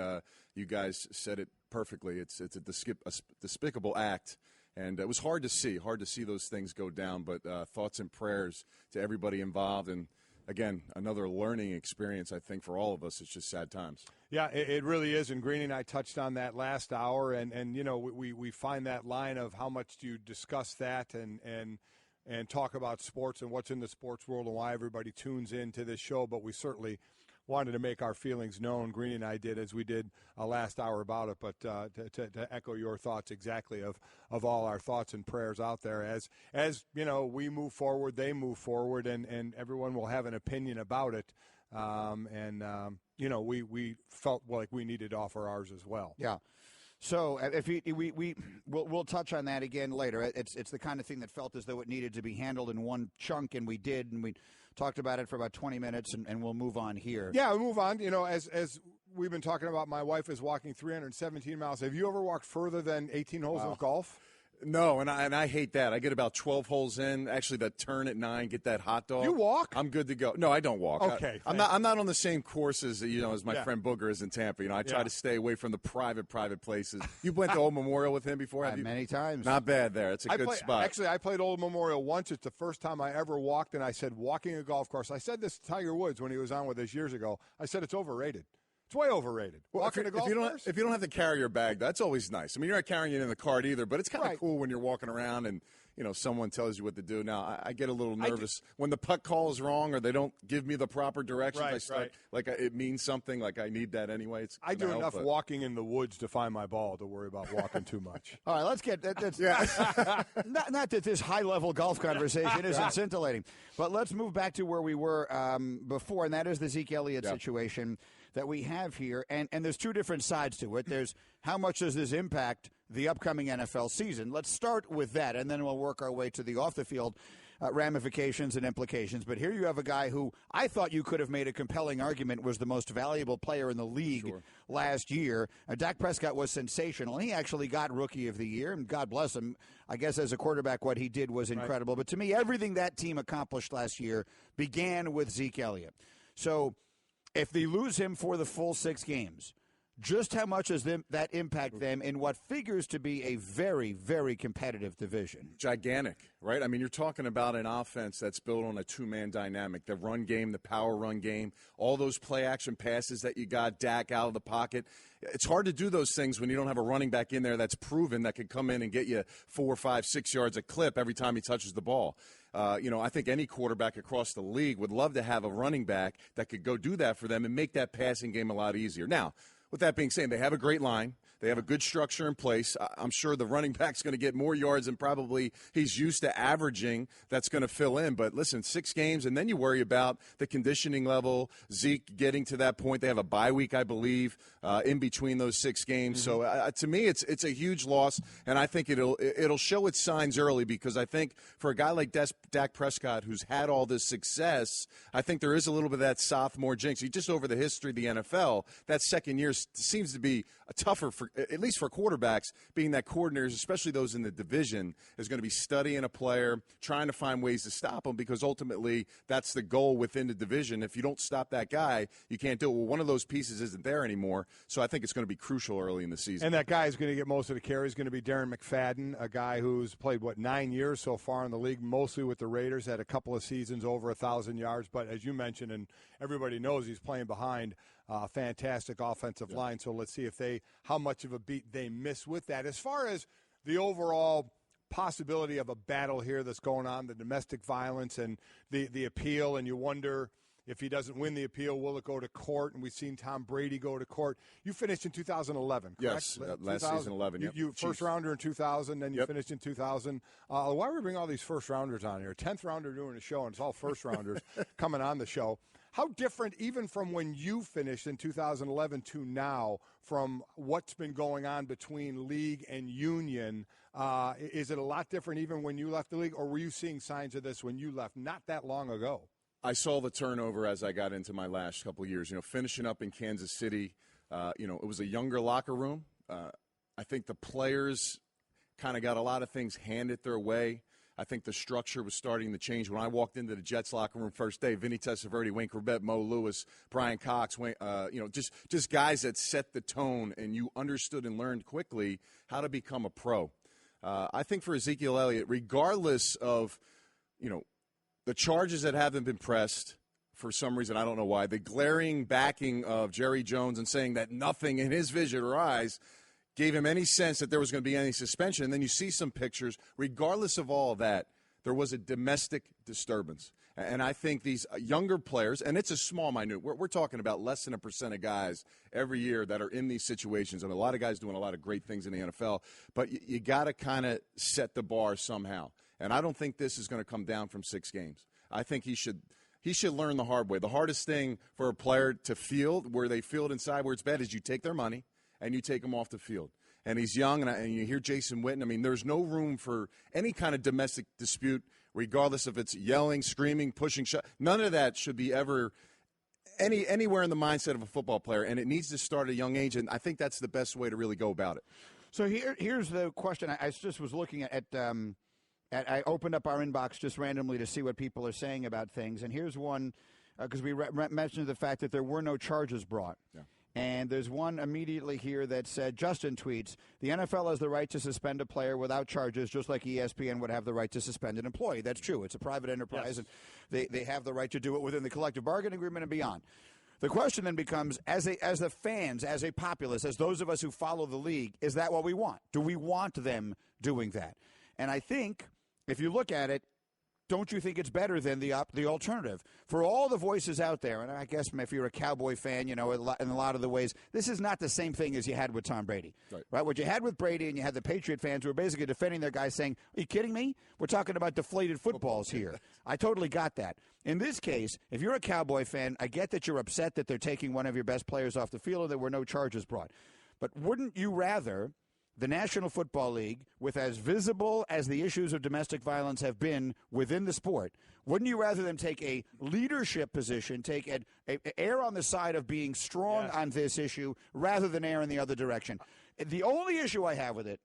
you guys said it perfectly. It's a despicable act, and it was hard to see those things go down. But thoughts and prayers to everybody involved, and again, another learning experience, I think, for all of us. It's just sad times. Yeah, it really is, and Greeny and I touched on that last hour, and we find that line of how much do you discuss that and talk about sports and what's in the sports world and why everybody tunes in to this show, but we certainly wanted to make our feelings known. Greeny and I did, as we did last hour about it, but to echo your thoughts exactly of all our thoughts and prayers out there as we move forward, they move forward, and everyone will have an opinion about it. We felt like we needed to offer ours as well. Yeah. So if we'll touch on that again later. It's the kind of thing that felt as though it needed to be handled in one chunk, and we did, and we talked about it for about 20 minutes, and we'll move on here. Yeah, we'll move on. As we've been talking about, my wife is walking 317 miles. Have you ever walked further than 18 holes of golf? No, and I hate that. I get about 12 holes in. Actually, that turn at 9, get that hot dog. You walk? I'm good to go. No, I don't walk. Okay. I'm not on the same courses as my friend Booger is in Tampa. I try to stay away from the private places. You went to Old Memorial with him before? Have you? Many times. Not bad there. It's a good spot. Actually, I played Old Memorial once. It's the first time I ever walked, and I said walking a golf course. I said this to Tiger Woods when he was on with us years ago. I said it's overrated. It's way overrated. Walking a golf course? If you don't have to carry your bag, that's always nice. I mean, you're not carrying it in the cart either, but it's kind of cool when you're walking around and someone tells you what to do. Now, I get a little nervous when the putt call is wrong or they don't give me the proper directions. I start like it means something. Like I need that anyway. I do enough walking in the woods to find my ball to worry about walking too much. All right, let's get that. Not that this high-level golf conversation isn't scintillating, but let's move back to where we were before, and that is the Zeke Elliott situation that we have here, and there's two different sides to it. There's how much does this impact the upcoming NFL season? Let's start with that, and then we'll work our way to the off-the-field ramifications and implications. But here you have a guy who I thought you could have made a compelling argument was the most valuable player in the league last year. Dak Prescott was sensational. He actually got Rookie of the Year, and God bless him. I guess as a quarterback, what he did was incredible. But to me, everything that team accomplished last year began with Zeke Elliott. So if they lose him for the full 6 games, just how much does that impact them in what figures to be a very, very competitive division? Gigantic, right? I mean, you're talking about an offense that's built on a two-man dynamic. The run game, the power run game, all those play-action passes that you got, Dak out of the pocket. It's hard to do those things when you don't have a running back in there that's proven that could come in and get you 4, 5, 6 yards a clip every time he touches the ball. I think any quarterback across the league would love to have a running back that could go do that for them and make that passing game a lot easier. Now, with that being said, they have a great line. They have a good structure in place. I'm sure the running back's going to get more yards than probably he's used to averaging. That's going to fill in. But listen, 6 games, and then you worry about the conditioning level, Zeke getting to that point. They have a bye week, I believe, in between those 6 games. Mm-hmm. So to me, it's a huge loss, and I think it'll show its signs early because I think for a guy like Dak Prescott who's had all this success, I think there is a little bit of that sophomore jinx. Just over the history of the NFL, that second year seems to be tougher for at least for quarterbacks, being that coordinators, especially those in the division, is going to be studying a player, trying to find ways to stop him because ultimately that's the goal within the division. If you don't stop that guy, you can't do it. Well, one of those pieces isn't there anymore, so I think it's going to be crucial early in the season. And that guy is going to get most of the carries, going to be Darren McFadden, a guy who's played, 9 years so far in the league, mostly with the Raiders, had a couple of seasons over 1,000 yards. But as you mentioned, and everybody knows he's playing behind fantastic offensive line. So let's see how much of a beat they miss with that. As far as the overall possibility of a battle here that's going on, the domestic violence and the appeal, and you wonder if he doesn't win the appeal, will it go to court? And we've seen Tom Brady go to court. You finished in 2011, correct? Yes, last season 11. Yep. You first rounder in 2000, then you finished in 2000. Why are we bringing all these first rounders on here? 10th rounder doing a show, and it's all first rounders coming on the show. How different, even from when you finished in 2011 to now, from what's been going on between league and union? Is it a lot different even when you left the league, or were you seeing signs of this when you left not that long ago? I saw the turnover as I got into my last couple of years. Finishing up in Kansas City, it was a younger locker room. I think the players kind of got a lot of things handed their way. I think the structure was starting to change. When I walked into the Jets locker room first day, Vinny Testaverde, Wayne Corbett, Mo Lewis, Brian Cox, just guys that set the tone, and you understood and learned quickly how to become a pro. I think for Ezekiel Elliott, regardless of, the charges that haven't been pressed for some reason, I don't know why, the glaring backing of Jerry Jones and saying that nothing in his vision or eyes gave him any sense that there was going to be any suspension. And then you see some pictures. Regardless of all of that, there was a domestic disturbance. And I think these younger players, and it's a small minute, we're talking about less than 1% of guys every year that are in these situations. I mean, a lot of guys doing a lot of great things in the NFL, but you got to kind of set the bar somehow. And I don't think this is going to come down from 6 games. I think he should learn the hard way. The hardest thing for a player to field, where they field inside where it's bad, is you take their money and you take him off the field. And he's young, and you hear Jason Witten. I mean, there's no room for any kind of domestic dispute, regardless if it's yelling, screaming, pushing. None of that should be ever anywhere in the mindset of a football player, and it needs to start at a young age, and I think that's the best way to really go about it. So here's the question. I just was looking at I opened up our inbox just randomly to see what people are saying about things, and here's one, because we mentioned the fact that there were no charges brought. Yeah. And there's one immediately here that said, Justin tweets, the NFL has the right to suspend a player without charges, just like ESPN would have the right to suspend an employee. That's true. It's a private enterprise, yes. And they have the right to do it within the collective bargaining agreement and beyond. The question then becomes, as the fans, as a populace, as those of us who follow the league, is that what we want? Do we want them doing that? And I think, if you look at it, don't you think it's better than the alternative? For all the voices out there, and I guess if you're a Cowboy fan, in a lot of the ways, this is not the same thing as you had with Tom Brady. Right? What you had with Brady, and you had the Patriot fans who were basically defending their guys saying, are you kidding me? We're talking about deflated footballs here. I totally got that. In this case, if you're a Cowboy fan, I get that you're upset that they're taking one of your best players off the field and there were no charges brought. But wouldn't you rather the National Football League, with as visible as the issues of domestic violence have been within the sport, wouldn't you rather them take a leadership position, take err on the side of being strong on this issue rather than err in the other direction? The only issue I have with it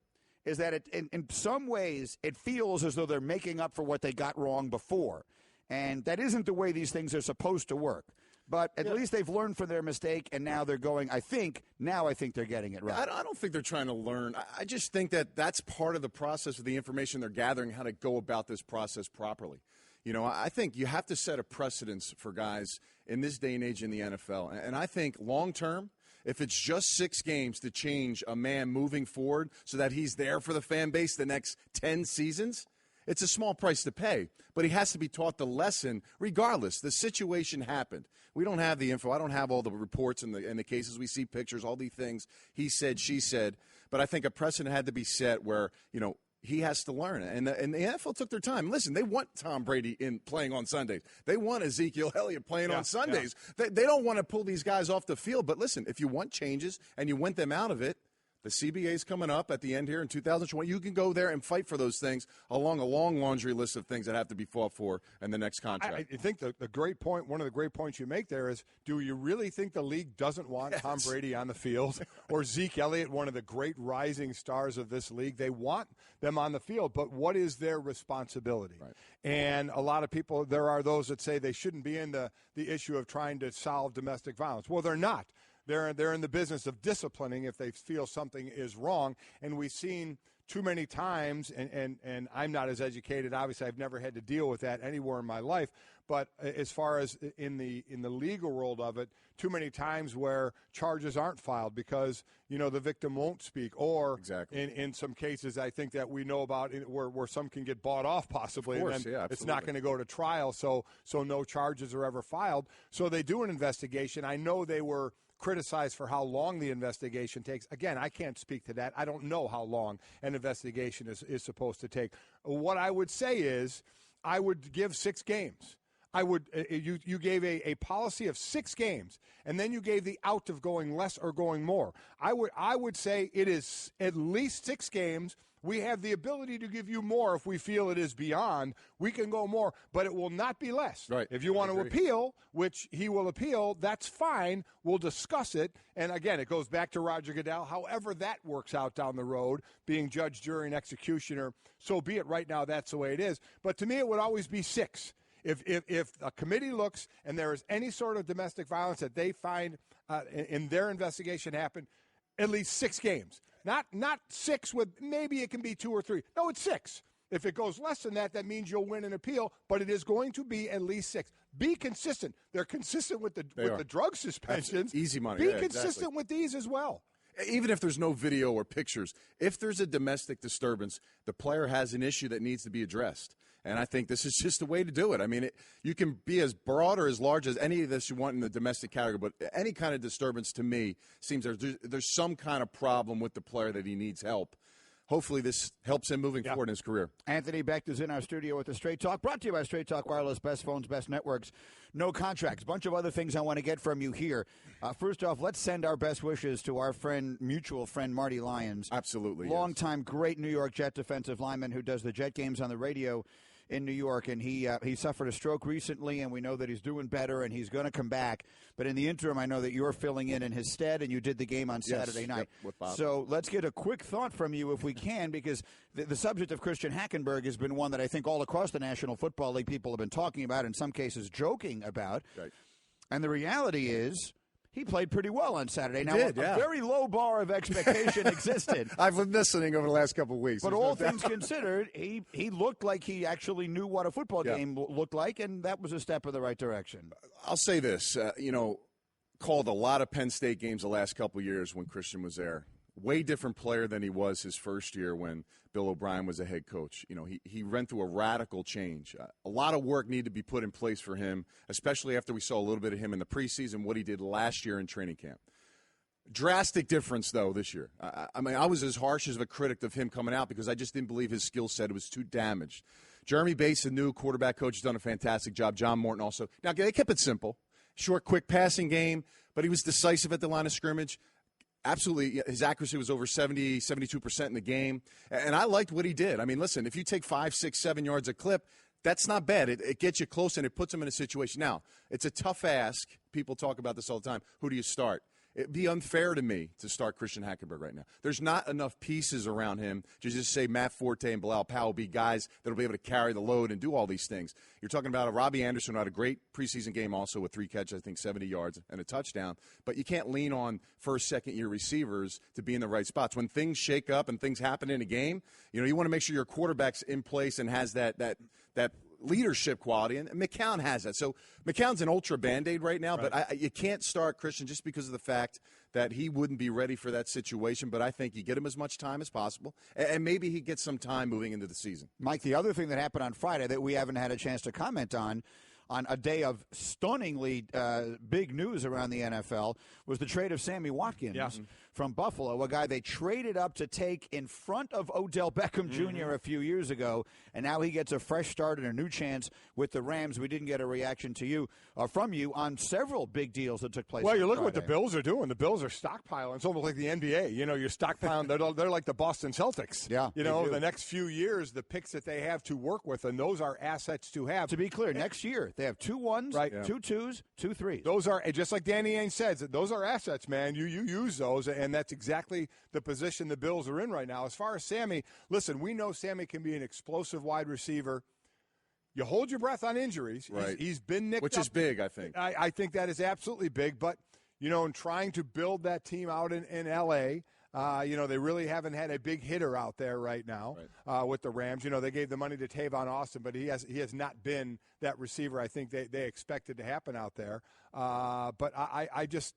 is that in some ways it feels as though they're making up for what they got wrong before. And that isn't the way these things are supposed to work. But at least they've learned from their mistake, and now they're going, I think they're getting it right. I don't think they're trying to learn. I just think that that's part of the process of the information they're gathering, how to go about this process properly. You know, I think you have to set a precedence for guys in this day and age in the NFL. And I think long term, if it's just 6 games to change a man moving forward so that he's there for the fan base the next 10 seasons, it's a small price to pay. But he has to be taught the lesson regardless. The situation happened. We don't have the info. I don't have all the reports and the cases. We see pictures, all these things. He said, she said. But I think a precedent had to be set where, you know, he has to learn. And the NFL took their time. Listen, they want Tom Brady in playing on Sundays. They want Ezekiel Elliott playing on Sundays. Yeah. They don't want to pull these guys off the field. But listen, if you want changes and you want them out of it, the CBA is coming up at the end here in 2020. You can go there and fight for those things along a long laundry list of things that have to be fought for in the next contract. I think the great point, one of the great points you make there is, do you really think the league doesn't want Tom Brady on the field or Zeke Elliott, one of the great rising stars of this league? They want them on the field, but what is their responsibility? Right. And a lot of people, there are those that say they shouldn't be in the issue of trying to solve domestic violence. Well, they're not. They're in the business of disciplining if they feel something is wrong. And we've seen too many times, and I'm not as educated. Obviously, I've never had to deal with that anywhere in my life. But as far as in the legal world of it, too many times where charges aren't filed because, you know, the victim won't speak. Or in some cases, I think that we know about where some can get bought off possibly. Of course, and then it's not going to go to trial, so no charges are ever filed. So they do an investigation. I know they were criticized for how long the investigation takes. Again, I can't speak to that. I don't know how long an investigation is supposed to take. What I would say is I would give 6 games. You gave a policy of 6 games, and then you gave the out of going less or going more. I would say it is at least 6 games. We have the ability to give you more if we feel it is beyond. We can go more, but it will not be less. Right. If you want to appeal, which he will appeal, that's fine. We'll discuss it. And, again, it goes back to Roger Goodell. However that works out down the road, being judge, jury, and executioner, so be it. Right now, that's the way it is. But to me, it would always be 6. If a committee looks and there is any sort of domestic violence that they find in their investigation happened, at least 6 games. Not 6 with maybe it can be 2 or 3. No, it's 6. If it goes less than that, that means you'll win an appeal, but it is going to be at least 6. Be consistent. They're consistent with the drug suspensions. That's easy money. Be consistent with these as well. Even if there's no video or pictures, if there's a domestic disturbance, the player has an issue that needs to be addressed. And I think this is just the way to do it. I mean, you can be as broad or as large as any of this you want in the domestic category, but any kind of disturbance to me seems there's some kind of problem with the player that he needs help. Hopefully this helps him moving forward in his career. Anthony Becht is in our studio with the Straight Talk, brought to you by Straight Talk Wireless, best phones, best networks, no contracts. A bunch of other things I want to get from you here. First off, let's send our best wishes to our mutual friend, Marty Lyons. Absolutely. Longtime great New York Jet defensive lineman who does the Jet games on the radio in New York, and he suffered a stroke recently, and we know that he's doing better, and he's going to come back. But in the interim, I know that you're filling in his stead, and you did the game on Saturday night. With Bob. So let's get a quick thought from you, if we can, because the subject of Christian Hackenberg has been one that I think all across the National Football League people have been talking about, in some cases joking about. Right. And the reality is, he played pretty well on Saturday. Now, a very low bar of expectation existed. I've been listening over the last couple of weeks. But all things considered, he looked like he actually knew what a football game looked like, and that was a step in the right direction. I'll say this, called a lot of Penn State games the last couple of years when Christian was there. Way different player than he was his first year when Bill O'Brien was a head coach. You know, he went through a radical change. A lot of work needed to be put in place for him, especially after we saw a little bit of him in the preseason, what he did last year in training camp. Drastic difference, though, this year. I mean, I was as harsh as a critic of him coming out because I just didn't believe his skill set was too damaged. Jeremy Bates, the new quarterback coach, has done a fantastic job. John Morton also. Now, they kept it simple. Short, quick passing game, but he was decisive at the line of scrimmage. Absolutely. His accuracy was over 72% in the game. And I liked what he did. I mean, listen, if you take 5, 6, 7 yards a clip, that's not bad. It gets you close, and it puts him in a situation. Now, it's a tough ask. People talk about this all the time. Who do you start? It'd be unfair to me to start Christian Hackenberg right now. There's not enough pieces around him to just say Matt Forte and Bilal Powell be guys that will be able to carry the load and do all these things. You're talking about a Robbie Anderson who had a great preseason game also with 3 catches, I think 70 yards and a touchdown. But you can't lean on first, second-year receivers to be in the right spots. When things shake up and things happen in a game, you want to make sure your quarterback's in place and has that leadership quality, and McCown has that. So McCown's an ultra Band-Aid right now, right. But you can't start Christian just because of the fact that he wouldn't be ready for that situation. But I think you get him as much time as possible, and maybe he gets some time moving into the season. Mike, the other thing that happened on Friday that we haven't had a chance to comment on a day of stunningly big news around the NFL was the trade of Sammy Watkins from Buffalo, a guy they traded up to take in front of Odell Beckham Jr. a few years ago, and now he gets a fresh start and a new chance with the Rams. We didn't get a reaction from you on several big deals that took place. Well, you look at what the Bills are doing. The Bills are stockpiling. It's almost like the NBA. You're stockpiling. They're like the Boston Celtics. Yeah, the next few years, the picks that they have to work with, and those are assets to have. To be clear, next year they have 2 1s, right. 2 2s, 2 3s. Those are, just like Danny Ainge says, those are assets, man. You use those, and that's exactly the position the Bills are in right now. As far as Sammy, listen, we know Sammy can be an explosive wide receiver. You hold your breath on injuries. Right. He's been nicked Which up. is big, I think. I think that is absolutely big, but, in trying to build that team out in L.A., they really haven't had a big hitter out there right now with the Rams. They gave the money to Tavon Austin, but he has not been that receiver I think they expected to happen out there. But I just,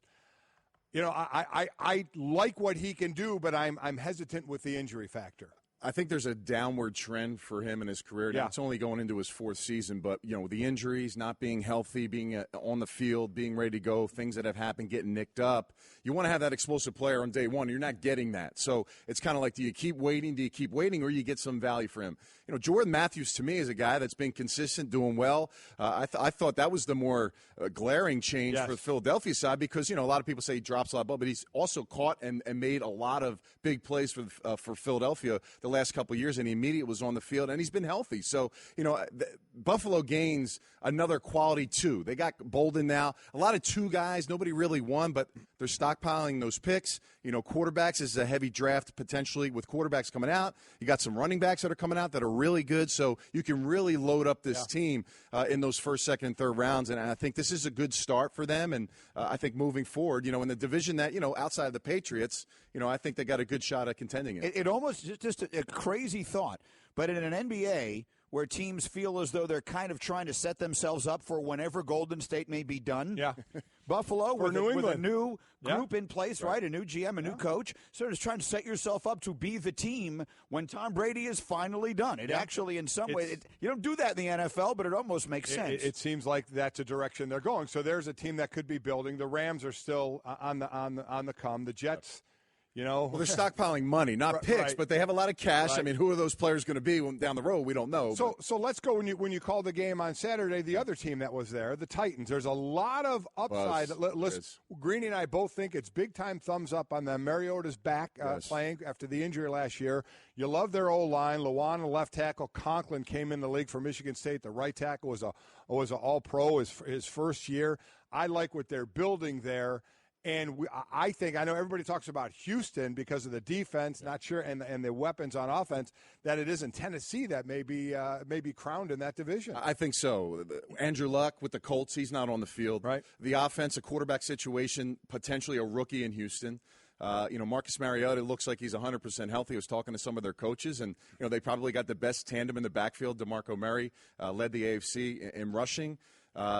I like what he can do, but I'm hesitant with the injury factor. I think there's a downward trend for him in his career. Now, it's only going into his 4th season, but, the injuries, not being healthy, being on the field, being ready to go, things that have happened, getting nicked up. You want to have that explosive player on day one. You're not getting that. So it's kind of like, do you keep waiting, or you get some value for him? Jordan Matthews, to me, is a guy that's been consistent, doing well. I thought that was the more glaring change for the Philadelphia side because, a lot of people say he drops a lot of ball, but he's also caught and made a lot of big plays for Philadelphia the last couple of years, and he immediately was on the field, and he's been healthy. So, Buffalo gains another quality 2. They got Bolden now. A lot of 2 guys. Nobody really won, but they're stockpiling those picks. Quarterbacks is a heavy draft potentially with quarterbacks coming out. You got some running backs that are coming out that are really good, so you can really load up this team in those first, second, and third rounds, and I think this is a good start for them, and I think moving forward, in the division that, outside of the Patriots, I think they got a good shot at contending it. It almost just a crazy thought, but in an NBA where teams feel as though they're kind of trying to set themselves up for whenever Golden State may be done. Yeah. Buffalo with a new group in place, right? A new GM, a new coach. So just trying to set yourself up to be the team when Tom Brady is finally done. It actually, in some way, you don't do that in the NFL, but it almost makes sense. It seems like that's a direction they're going. So there's a team that could be building. The Rams are still on the come. The Jets. Well, they're stockpiling money, not picks, but they have a lot of cash. Right. I mean, who are those players going to be down the road? We don't know. So let's go when you called the game on Saturday. The other team that was there, the Titans. There's a lot of upside. Greeny and I both think it's big time thumbs up on them. Mariota's back playing after the injury last year. You love their O-line. Lewan, the left tackle. Conklin came in the league for Michigan State. The right tackle was an All-Pro his first year. I like what they're building there. And I know everybody talks about Houston because of the defense, not sure, and the weapons on offense, that it isn't Tennessee that may be crowned in that division. I think so. Andrew Luck with the Colts, he's not on the field. Right. The offense, a quarterback situation, potentially a rookie in Houston. Marcus Mariota looks like he's 100% healthy. I was talking to some of their coaches, and they probably got the best tandem in the backfield. DeMarco Murray led the AFC in rushing.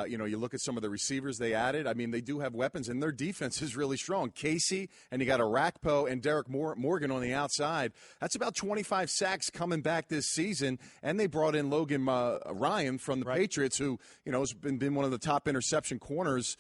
You look at some of the receivers they added. I mean, they do have weapons, and their defense is really strong. Casey, and you got Arakpo and Derek Morgan on the outside. That's about 25 sacks coming back this season. And they brought in Logan Ryan from the Patriots, who, has been one of the top interception corners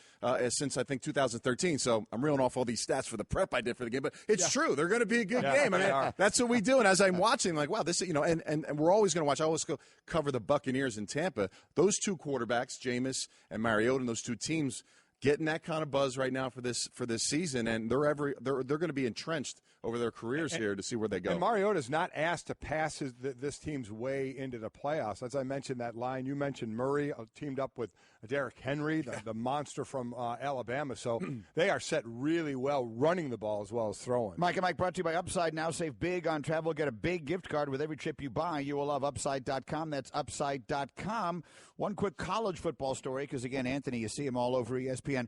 since, I think, 2013. So I'm reeling off all these stats for the prep I did for the game. But it's true. They're going to be a good game. I mean, that's what we do. And as I'm watching, like, wow, this, and we're always going to watch. I always go cover the Buccaneers in Tampa. Those two quarterbacks, Jameis and Mariota, and those two teams, getting that kind of buzz right now for this season, and they're going to be entrenched over their careers here to see where they go. And Mariota's not asked to pass this team's way into the playoffs. As I mentioned that line, you mentioned Murray teamed up with Derrick Henry, the monster from Alabama. So they are set really well running the ball as well as throwing. Mike and Mike brought to you by Upside. Now save big on travel. Get a big gift card with every trip you buy. You will love Upside.com. That's Upside.com. One quick college football story, because, again, Anthony, you see him all over ESPN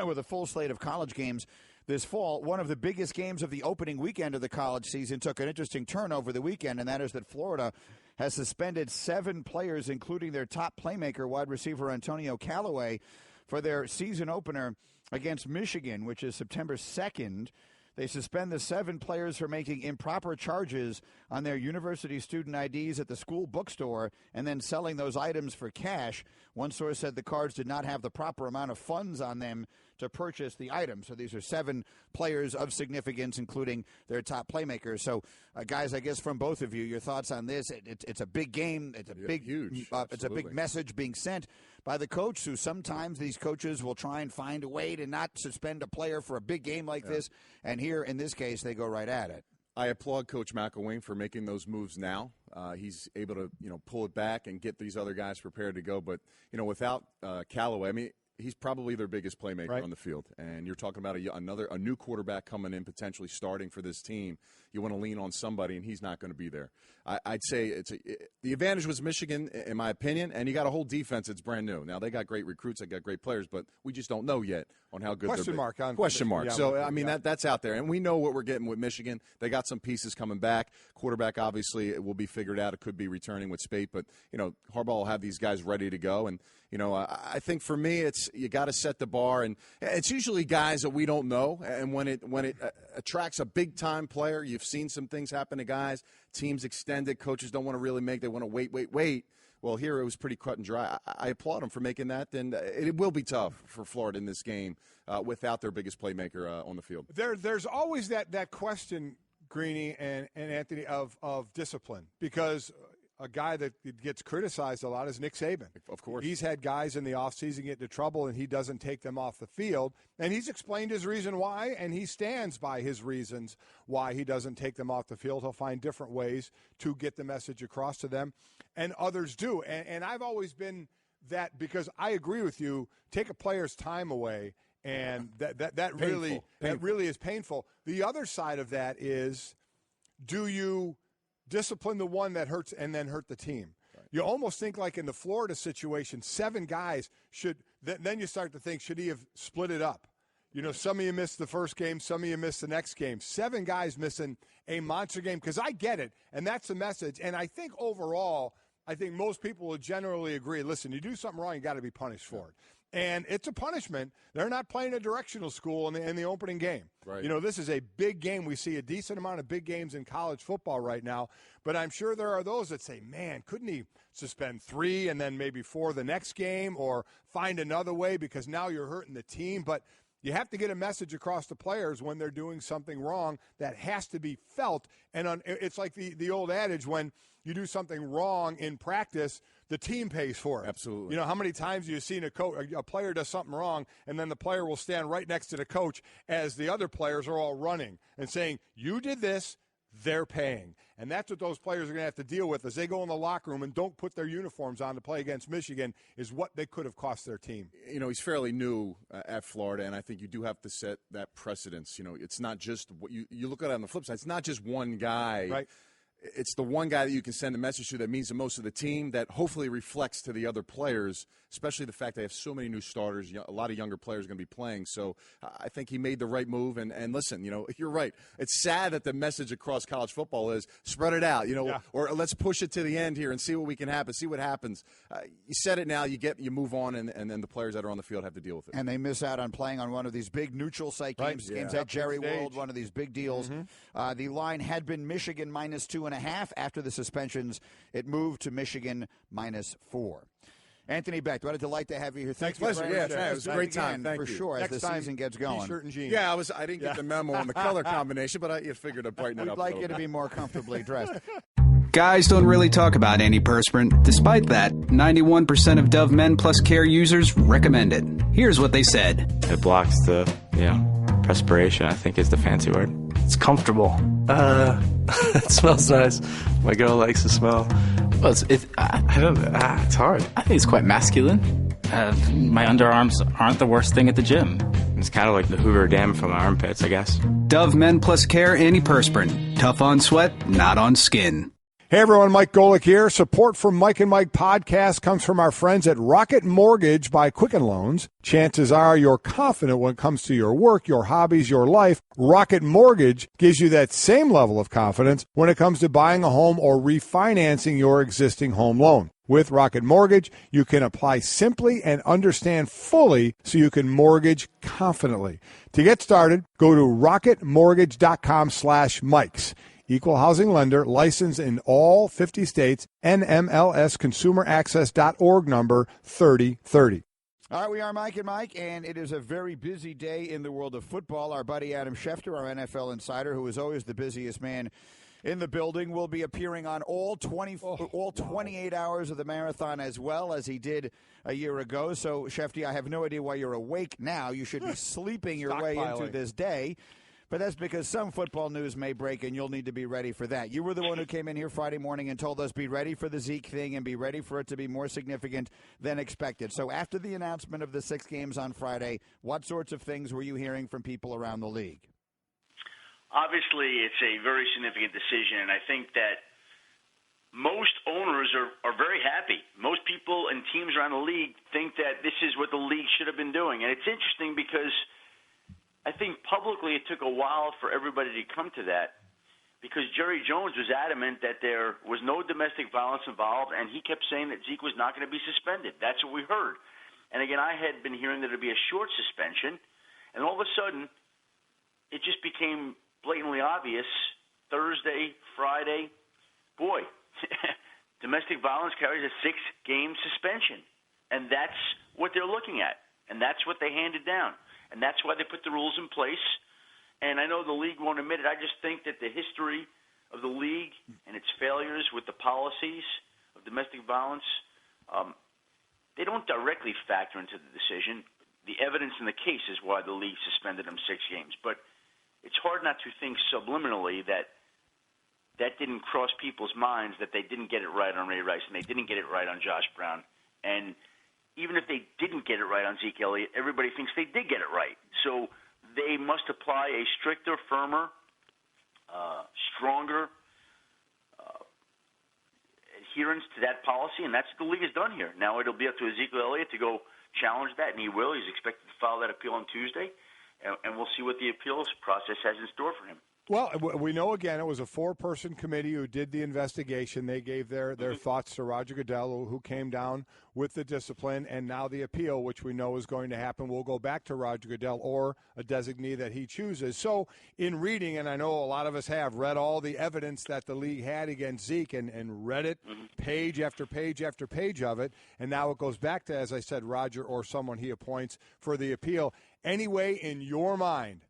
with a full slate of college games this fall. One of the biggest games of the opening weekend of the college season took an interesting turn over the weekend, and that is that Florida has suspended 7 players, including their top playmaker, wide receiver Antonio Callaway, for their season opener against Michigan, which is September 2nd. They suspend the 7 players for making improper charges on their university student IDs at the school bookstore and then selling those items for cash. One source said the cards did not have the proper amount of funds on them to purchase the items. So these are 7 players of significance, including their top playmakers. So, guys, I guess from both of you, your thoughts on this. It's a big game. It's a big, huge. It's a big message being sent by the coach, who sometimes these coaches will try and find a way to not suspend a player for a big game like this. And here, in this case, they go right at it. I applaud Coach McElwain for making those moves now. He's able to, pull it back and get these other guys prepared to go. But, without Callaway, I mean, he's probably their biggest playmaker on the field. And you're talking about a new quarterback coming in, potentially starting for this team. You want to lean on somebody, and he's not going to be there. I'd say the advantage was Michigan, in my opinion, and you got a whole defense that's brand new. Now, they got great recruits, they got great players, but we just don't know yet on how good Question mark. Yeah, so, I mean, that's out there. And we know what we're getting with Michigan. They got some pieces coming back. Quarterback, obviously, it will be figured out. It could be returning with Spate, but, Harbaugh will have these guys ready to go. And, I think for me, you got to set the bar, and it's usually guys that we don't know. And when it attracts a big-time player, you've seen some things happen to guys. Teams extend it. Coaches don't want to really make. They want to wait. Well, here it was pretty cut and dry. I applaud them for making that, and it will be tough for Florida in this game without their biggest playmaker on the field. There's always that question, Greeny and Anthony, of discipline, because a guy that gets criticized a lot is Nick Saban. Of course. He's had guys in the offseason get into trouble, and he doesn't take them off the field. And he's explained his reason why, and he stands by his reasons why he doesn't take them off the field. He'll find different ways to get the message across to them, and others do. And I've always been that, because I agree with you, take a player's time away, and that really is painful. The other side of that is, do you discipline the one that hurts and then hurt the team? Right. You almost think, like in the Florida situation, 7 guys should – then you start to think, should he have split it up? Some of you missed the first game, some of you missed the next game. 7 guys missing a monster game, because I get it, and that's the message. And I think overall, most people will generally agree, listen, you do something wrong, you got to be punished for it. And it's a punishment. They're not playing a directional school in the opening game. Right. This is a big game. We see a decent amount of big games in college football right now. But I'm sure there are those that say, man, couldn't he suspend 3 and then maybe 4 the next game, or find another way, because now you're hurting the team. But you have to get a message across to players when they're doing something wrong that has to be felt. And it's like the old adage, when you do something wrong in practice, the team pays for it. Absolutely. How many times have you seen a player does something wrong, and then the player will stand right next to the coach as the other players are all running and saying, you did this, they're paying. And that's what those players are going to have to deal with as they go in the locker room and don't put their uniforms on to play against Michigan, is what they could have cost their team. He's fairly new at Florida, and I think you do have to set that precedence. It's not just what you look at it on the flip side. It's not just one guy. Right. It's the one guy that you can send a message to that means the most of the team, that hopefully reflects to the other players, especially the fact they have so many new starters. A lot of younger players are going to be playing. So I think he made the right move. And listen, you're right. It's sad that the message across college football is spread it out, or let's push it to the end here and see what we can happen, see what happens. You said it now, you move on, and then the players that are on the field have to deal with it. And they miss out on playing on one of these big neutral site games, games at Jerry World, one of these big deals. Mm-hmm. The line had been Michigan -2.5. After the suspensions, it moved to Michigan -4. Anthony Becht, what a delight to have you here. Thanks for very much. It was a great time. Thank you. For sure, as the season gets going. T-shirt and jeans. Yeah, I didn't get the memo on the color combination, but I figured to brighten it up. We'd like you to be more comfortably dressed. Guys don't really talk about antiperspirant. Despite that, 91% of Dove Men Plus Care users recommend it. Here's what they said. It blocks the, perspiration, I think is the fancy word. It's comfortable. It smells nice. My girl likes the smell. Well, it's hard. I think it's quite masculine. My underarms aren't the worst thing at the gym. It's kind of like the Hoover Dam from my armpits, I guess. Dove Men Plus Care antiperspirant. Tough on sweat, not on skin. Hey everyone, Mike Golick here. Support for Mike and Mike podcast comes from our friends at Rocket Mortgage by Quicken Loans. Chances are you're confident when it comes to your work, your hobbies, your life. Rocket Mortgage gives you that same level of confidence when it comes to buying a home or refinancing your existing home loan. With Rocket Mortgage, you can apply simply and understand fully so you can mortgage confidently. To get started, go to rocketmortgage.com/Mikes. Equal housing lender, licensed in all 50 states, NMLSconsumeraccess.org number 3030. All right, we are Mike and Mike, and it is a very busy day in the world of football. Our buddy Adam Schefter, our NFL insider, who is always the busiest man in the building, will be appearing on all 28 hours of the marathon as well as he did a year ago. So, Schefty, I have no idea why you're awake now. You should be sleeping your way into this day. But that's because some football news may break, and you'll need to be ready for that. You were the one who came in here Friday morning and told us be ready for the Zeke thing and be ready for it to be more significant than expected. So after the announcement of the 6 games on Friday, what sorts of things were you hearing from people around the league? Obviously, it's a very significant decision, and I think that most owners are very happy. Most people and teams around the league think that this is what the league should have been doing. And it's interesting because I think publicly it took a while for everybody to come to that because Jerry Jones was adamant that there was no domestic violence involved, and he kept saying that Zeke was not going to be suspended. That's what we heard. And again, I had been hearing that it would be a short suspension, and all of a sudden it just became blatantly obvious Thursday, Friday, boy, domestic violence carries a 6-game suspension, and that's what they're looking at, and that's what they handed down. And that's why they put the rules in place. And I know the league won't admit it. I just think that the history of the league and its failures with the policies of domestic violence, they don't directly factor into the decision. The evidence in the case is why the league suspended them 6 games. But it's hard not to think subliminally that that didn't cross people's minds, that they didn't get it right on Ray Rice and they didn't get it right on Josh Brown. And even if they didn't get it right on Zeke Elliott, everybody thinks they did get it right. So they must apply a stricter, firmer, stronger adherence to that policy, and that's what the league has done here. Now it'll be up to Ezekiel Elliott to go challenge that, and he will. He's expected to file that appeal on Tuesday, and we'll see what the appeals process has in store for him. Well, we know, again, it was a 4-person committee who did the investigation. They gave their thoughts to Roger Goodell, who came down with the discipline, and now the appeal, which we know is going to happen, will go back to Roger Goodell or a designee that he chooses. So in reading, and I know a lot of us have read all the evidence that the league had against Zeke and read it page after page after page of it, and now it goes back to, as I said, Roger or someone he appoints for the appeal. Anyway, in your mind,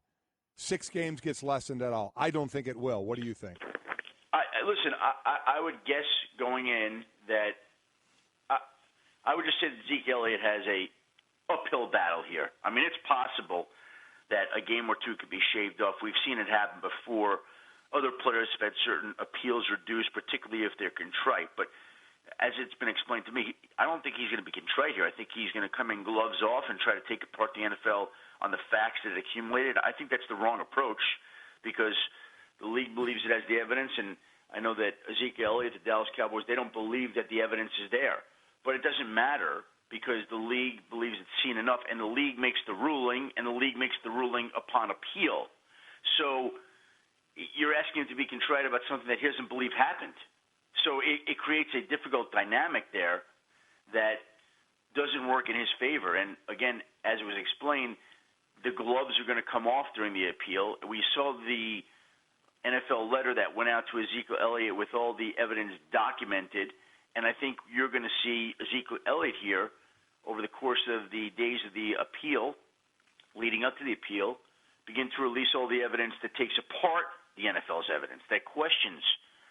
6 games gets lessened at all? I don't think it will. What do you think? Listen, I would guess going in that I would just say that Zeke Elliott has a uphill battle here. I mean, it's possible that a game or two could be shaved off. We've seen it happen before. Other players have had certain appeals reduced, particularly if they're contrite. But as it's been explained to me, I don't think he's going to be contrite here. I think he's going to come in gloves off and try to take apart the NFL on the facts that accumulated. I think that's the wrong approach because the league believes it has the evidence, and I know that Ezekiel Elliott, the Dallas Cowboys, they don't believe that the evidence is there. But it doesn't matter because the league believes it's seen enough, and the league makes the ruling, and the league makes the ruling upon appeal. So you're asking him to be contrite about something that he doesn't believe happened. So it creates a difficult dynamic there that doesn't work in his favor. And, again, as it was explained, the gloves are going to come off during the appeal. We saw the NFL letter that went out to Ezekiel Elliott with all the evidence documented, and I think you're going to see Ezekiel Elliott here over the course of the days of the appeal, leading up to the appeal, begin to release all the evidence that takes apart the NFL's evidence, that questions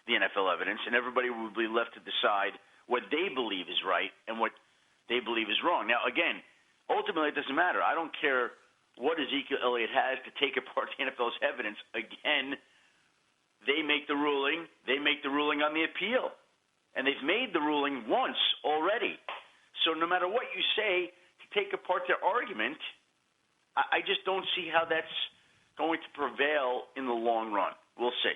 the NFL evidence, and everybody will be left to decide what they believe is right and what they believe is wrong. Now, again, ultimately it doesn't matter. I don't care what Ezekiel Elliott has to take apart the NFL's evidence. Again, they make the ruling. They make the ruling on the appeal. And they've made the ruling once already. So no matter what you say to take apart their argument, I just don't see how that's going to prevail in the long run. We'll see.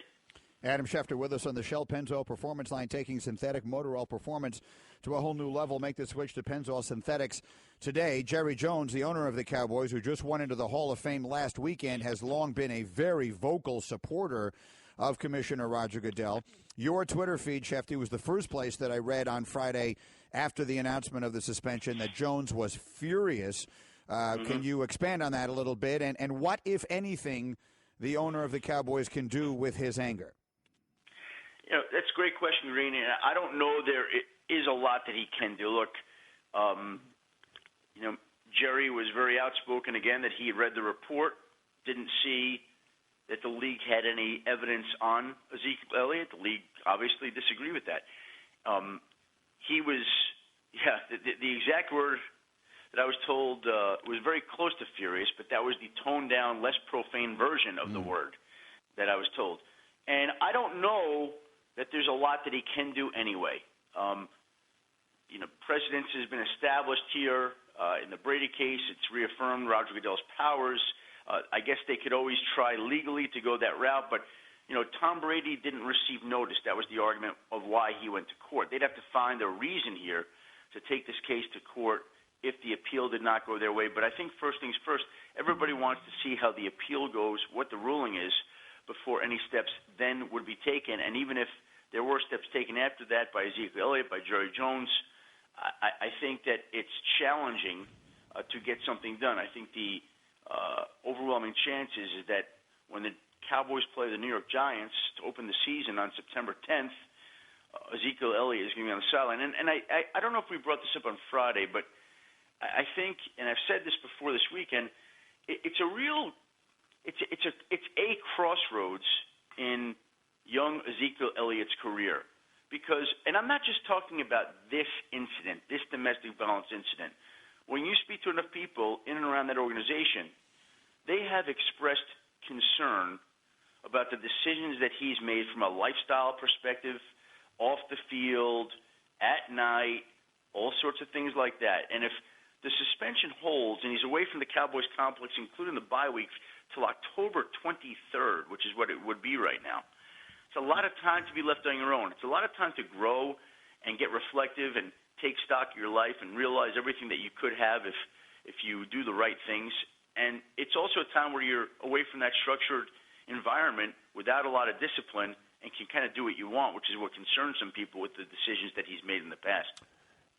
Adam Schefter with us on the Shell Pennzoil Performance Line, taking synthetic motor oil performance to a whole new level. Make the switch to Pennzoil Synthetics today. Jerry Jones, the owner of the Cowboys, who just went into the Hall of Fame last weekend, has long been a very vocal supporter of Commissioner Roger Goodell. Your Twitter feed, Shefty, was the first place that I read on Friday after the announcement of the suspension that Jones was furious. Can you expand on that a little bit? And what, if anything, the owner of the Cowboys can do with his anger? You know, that's a great question, Green. I don't know there is a lot that he can do. Look, you know, Jerry was very outspoken again that he had read the report, didn't see that the league had any evidence on Ezekiel Elliott. The league obviously disagreed with that. He was, the exact word that I was told was very close to furious, but that was the toned-down, less profane version of the word that I was told. And I don't know that there's a lot that he can do anyway. You know, precedence has been established here. In the Brady case, it's reaffirmed Roger Goodell's powers. I guess they could always try legally to go that route, but, you know, Tom Brady didn't receive notice. That was the argument of why he went to court. They'd have to find a reason here to take this case to court if the appeal did not go their way. But I think first things first, everybody wants to see how the appeal goes, what the ruling is, before any steps then would be taken. And even if there were steps taken after that by Ezekiel Elliott, by Jerry Jones, I think that it's challenging to get something done. I think the overwhelming chances is that when the Cowboys play the New York Giants to open the season on September 10th, Ezekiel Elliott is going to be on the sideline. And I don't know if we brought this up on Friday, but I think, and I've said this before this weekend, it's a crossroads in young Ezekiel Elliott's career. Because, and I'm not just talking about this incident, this domestic violence incident. When you speak to enough people in and around that organization, they have expressed concern about the decisions that he's made from a lifestyle perspective, off the field, at night, all sorts of things like that. And if the suspension holds and he's away from the Cowboys complex, including the bye week, till October 23rd, which is what it would be right now, it's a lot of time to be left on your own. It's a lot of time to grow and get reflective and take stock of your life and realize everything that you could have if you do the right things. And it's also a time where you're away from that structured environment without a lot of discipline and can kind of do what you want, which is what concerns some people with the decisions that he's made in the past.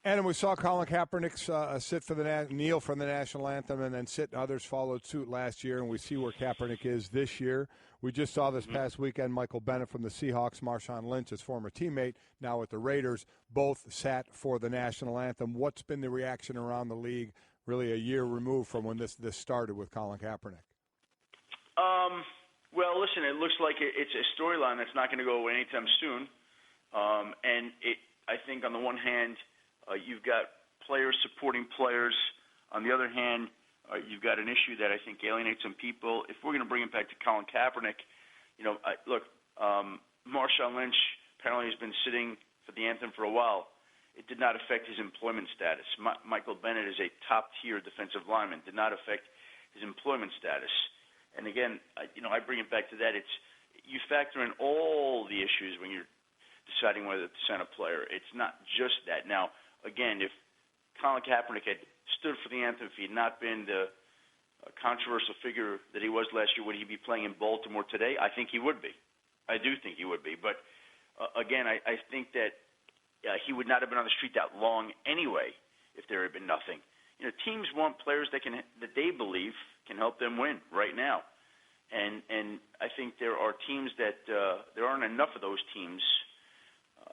And we saw Colin Kaepernick kneel for the national anthem and then sit. Others followed suit last year, and we see where Kaepernick is this year. We just saw this past weekend Michael Bennett from the Seahawks, Marshawn Lynch, his former teammate, now with the Raiders, both sat for the national anthem. What's been the reaction around the league, really a year removed from when this started with Colin Kaepernick? Well, listen, it looks like it's a storyline that's not going to go away anytime soon. And I think on the one hand, you've got players supporting players. On the other hand, you've got an issue that I think alienates some people. If we're going to bring it back to Colin Kaepernick, you know, Marshawn Lynch apparently has been sitting for the anthem for a while. It did not affect his employment status. Michael Bennett is a top-tier defensive lineman. Did not affect his employment status. And again, I bring it back to that. It's you factor in all the issues when you're deciding whether to sign a player. It's not just that. Now, again, if Colin Kaepernick had stood for the anthem, if he had not been the controversial figure that he was last year, would he be playing in Baltimore today? I think he would be. I do think he would be. But, again, I think that he would not have been on the street that long anyway if there had been nothing. You know, teams want players that they believe can help them win right now. And I think there are teams that there aren't enough of those teams.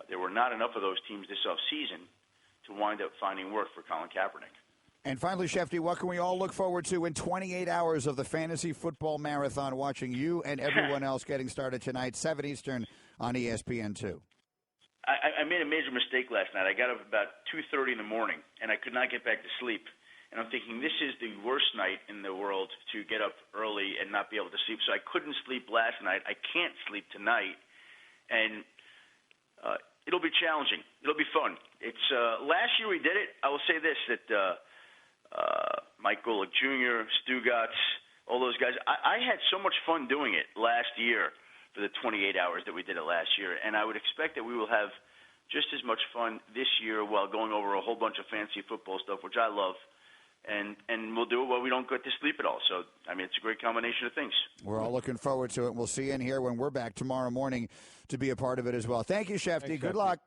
There were not enough of those teams this offseason to wind up finding work for Colin Kaepernick. And finally, Shefty, what can we all look forward to in 28 hours of the Fantasy Football Marathon, watching you and everyone else getting started tonight, 7 Eastern on ESPN2. I made a major mistake last night. I got up about 2:30 in the morning, and I could not get back to sleep. And I'm thinking, this is the worst night in the world to get up early and not be able to sleep. So I couldn't sleep last night. I can't sleep tonight. And it'll be challenging. It'll be fun. It's last year we did it. I will say this, that Mike Golick Jr., Stugatz, all those guys, I had so much fun doing it last year for the 28 hours that we did it last year. And I would expect that we will have just as much fun this year while going over a whole bunch of fancy football stuff, which I love. And we'll do it while we don't get to sleep at all. So, I mean, it's a great combination of things. We're all looking forward to it. We'll see you in here when we're back tomorrow morning to be a part of it as well. Thank you, Shefty. Good luck.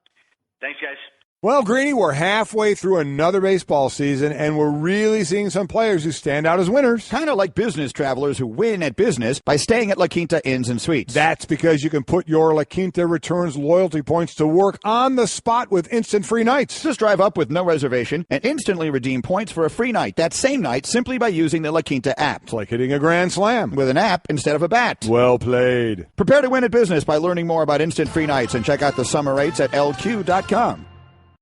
Thanks, guys. Well, Greeny, we're halfway through another baseball season, and we're really seeing some players who stand out as winners. Kind of like business travelers who win at business by staying at La Quinta Inns and Suites. That's because you can put your La Quinta Returns loyalty points to work on the spot with instant free nights. Just drive up with no reservation and instantly redeem points for a free night that same night simply by using the La Quinta app. It's like hitting a grand slam. With an app instead of a bat. Well played. Prepare to win at business by learning more about instant free nights and check out the summer rates at lq.com.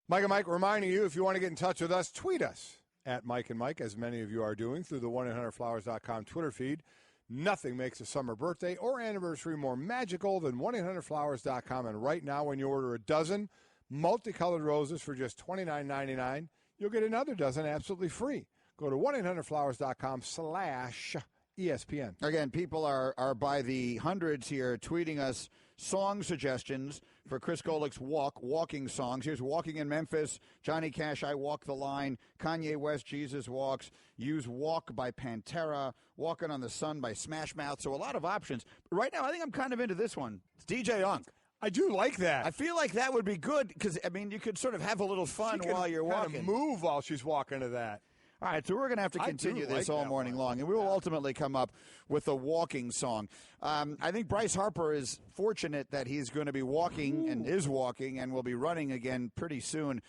Mike and Mike reminding you, if you want to get in touch with us, tweet us at Mike and Mike, as many of you are doing through the 1-800-Flowers.com Twitter feed. Nothing makes a summer birthday or anniversary more magical than 1-800-Flowers.com. And right now, when you order a dozen multicolored roses for just $29.99, you'll get another dozen absolutely free. Go to 1-800-Flowers.com/ESPN. Again, people are by the hundreds here tweeting us song suggestions for Chris Golick's walking songs. Here's Walking in Memphis, Johnny Cash, I Walk the Line, Kanye West, Jesus Walks, use Walk by Pantera, Walking on the Sun by Smash Mouth. So a lot of options. But right now, I think I'm kind of into this one. It's DJ Unk. I do like that. I feel like that would be good because, I mean, you could sort of have a little fun while you're walking. Kind of move while she's walking to that. All right, so we're going to have to continue this all morning long, and we will ultimately come up with a walking song. I think Bryce Harper is fortunate that he's going to be walking and is walking and will be running again pretty soon.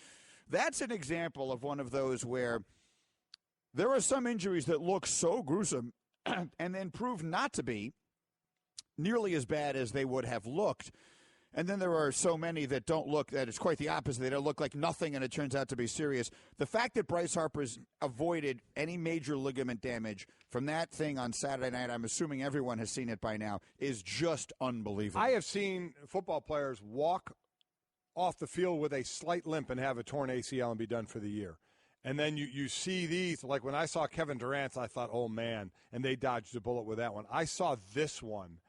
That's an example of one of those where there are some injuries that look so gruesome and then prove not to be nearly as bad as they would have looked. And then there are so many that don't look, that it's quite the opposite. They don't look like nothing, and it turns out to be serious. The fact that Bryce Harper's avoided any major ligament damage from that thing on Saturday night, I'm assuming everyone has seen it by now, is just unbelievable. I have seen football players walk off the field with a slight limp and have a torn ACL and be done for the year. And then you see these, like when I saw Kevin Durant's, I thought, oh, man, and they dodged a bullet with that one. I saw this one,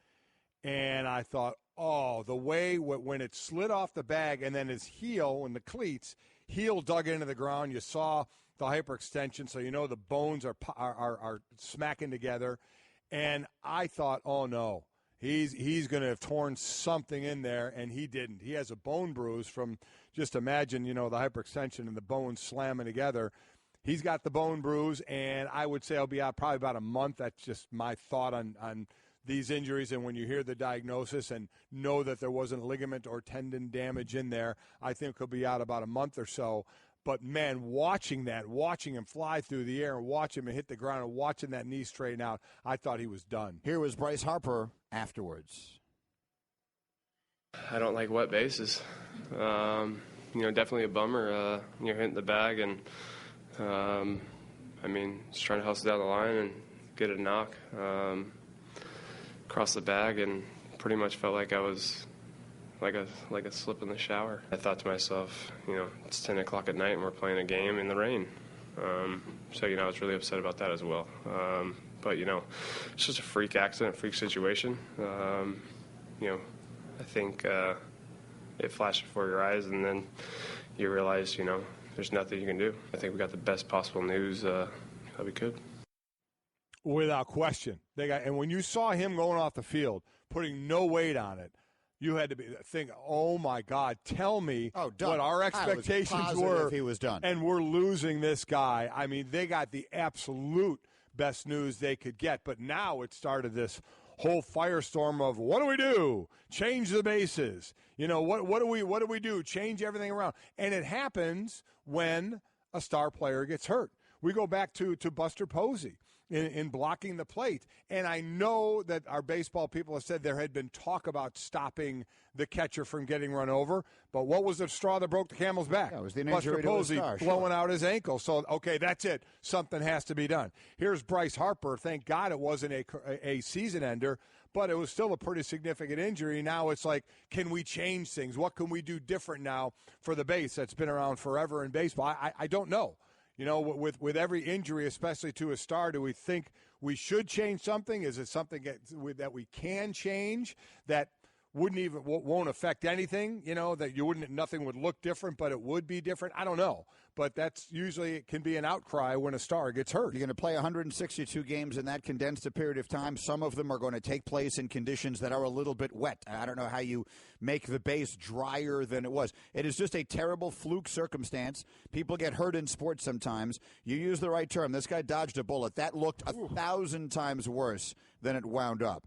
and I thought, oh, the way when it slid off the bag and then his heel and the cleats, heel dug into the ground. You saw the hyperextension, so you know the bones are smacking together. And I thought, oh, no, he's going to have torn something in there, and he didn't. He has a bone bruise from, just imagine, you know, the hyperextension and the bones slamming together. He's got the bone bruise, and I would say he'll be out probably about a month. That's just my thought on these injuries, and when you hear the diagnosis and know that there wasn't ligament or tendon damage in there, I think he'll be out about a month or so. But, man, watching him fly through the air and watch him hit the ground and watching that knee straighten out, I thought he was done. Here was Bryce Harper afterwards. I don't like wet bases. Definitely a bummer. You're hitting the bag and, just trying to hustle down the line and get a knock. Across the bag, and pretty much felt like I was like a slip in the shower. I thought to myself, it's 10 o'clock at night and we're playing a game in the rain. I was really upset about that as well. But it's just a freak accident, freak situation. I think it flashed before your eyes, and then you realize, there's nothing you can do. I think we got the best possible news that we could. Without question. And when you saw him going off the field, putting no weight on it, you had to think, oh, my God, tell me what our expectations were. He was done. And we're losing this guy. I mean, they got the absolute best news they could get. But now it started this whole firestorm of, what do we do? Change the bases. What do we do? Change everything around. And it happens when a star player gets hurt. We go back to Buster Posey in blocking the plate. And I know that our baseball people have said there had been talk about stopping the catcher from getting run over. But what was the straw that broke the camel's back? That was the Buster injury to his Posey star, blowing out his ankle. So, okay, that's it. Something has to be done. Here's Bryce Harper. Thank God it wasn't a season ender, but it was still a pretty significant injury. Now it's like, can we change things? What can we do different now for the base that's been around forever in baseball? I don't know. You know, with every injury, especially to a star, do we think we should change something? Is it something that we can change that won't affect anything? You know, that nothing would look different, but it would be different. I don't know, but that's usually it can be an outcry when a star gets hurt. You're going to play 162 games in that condensed period of time. Some of them are going to take place in conditions that are a little bit wet. I don't know how you make the base drier than it was. It is just a terrible fluke circumstance. People get hurt in sports sometimes. You use the right term. This guy dodged a bullet. That looked 1,000 times worse than it wound up.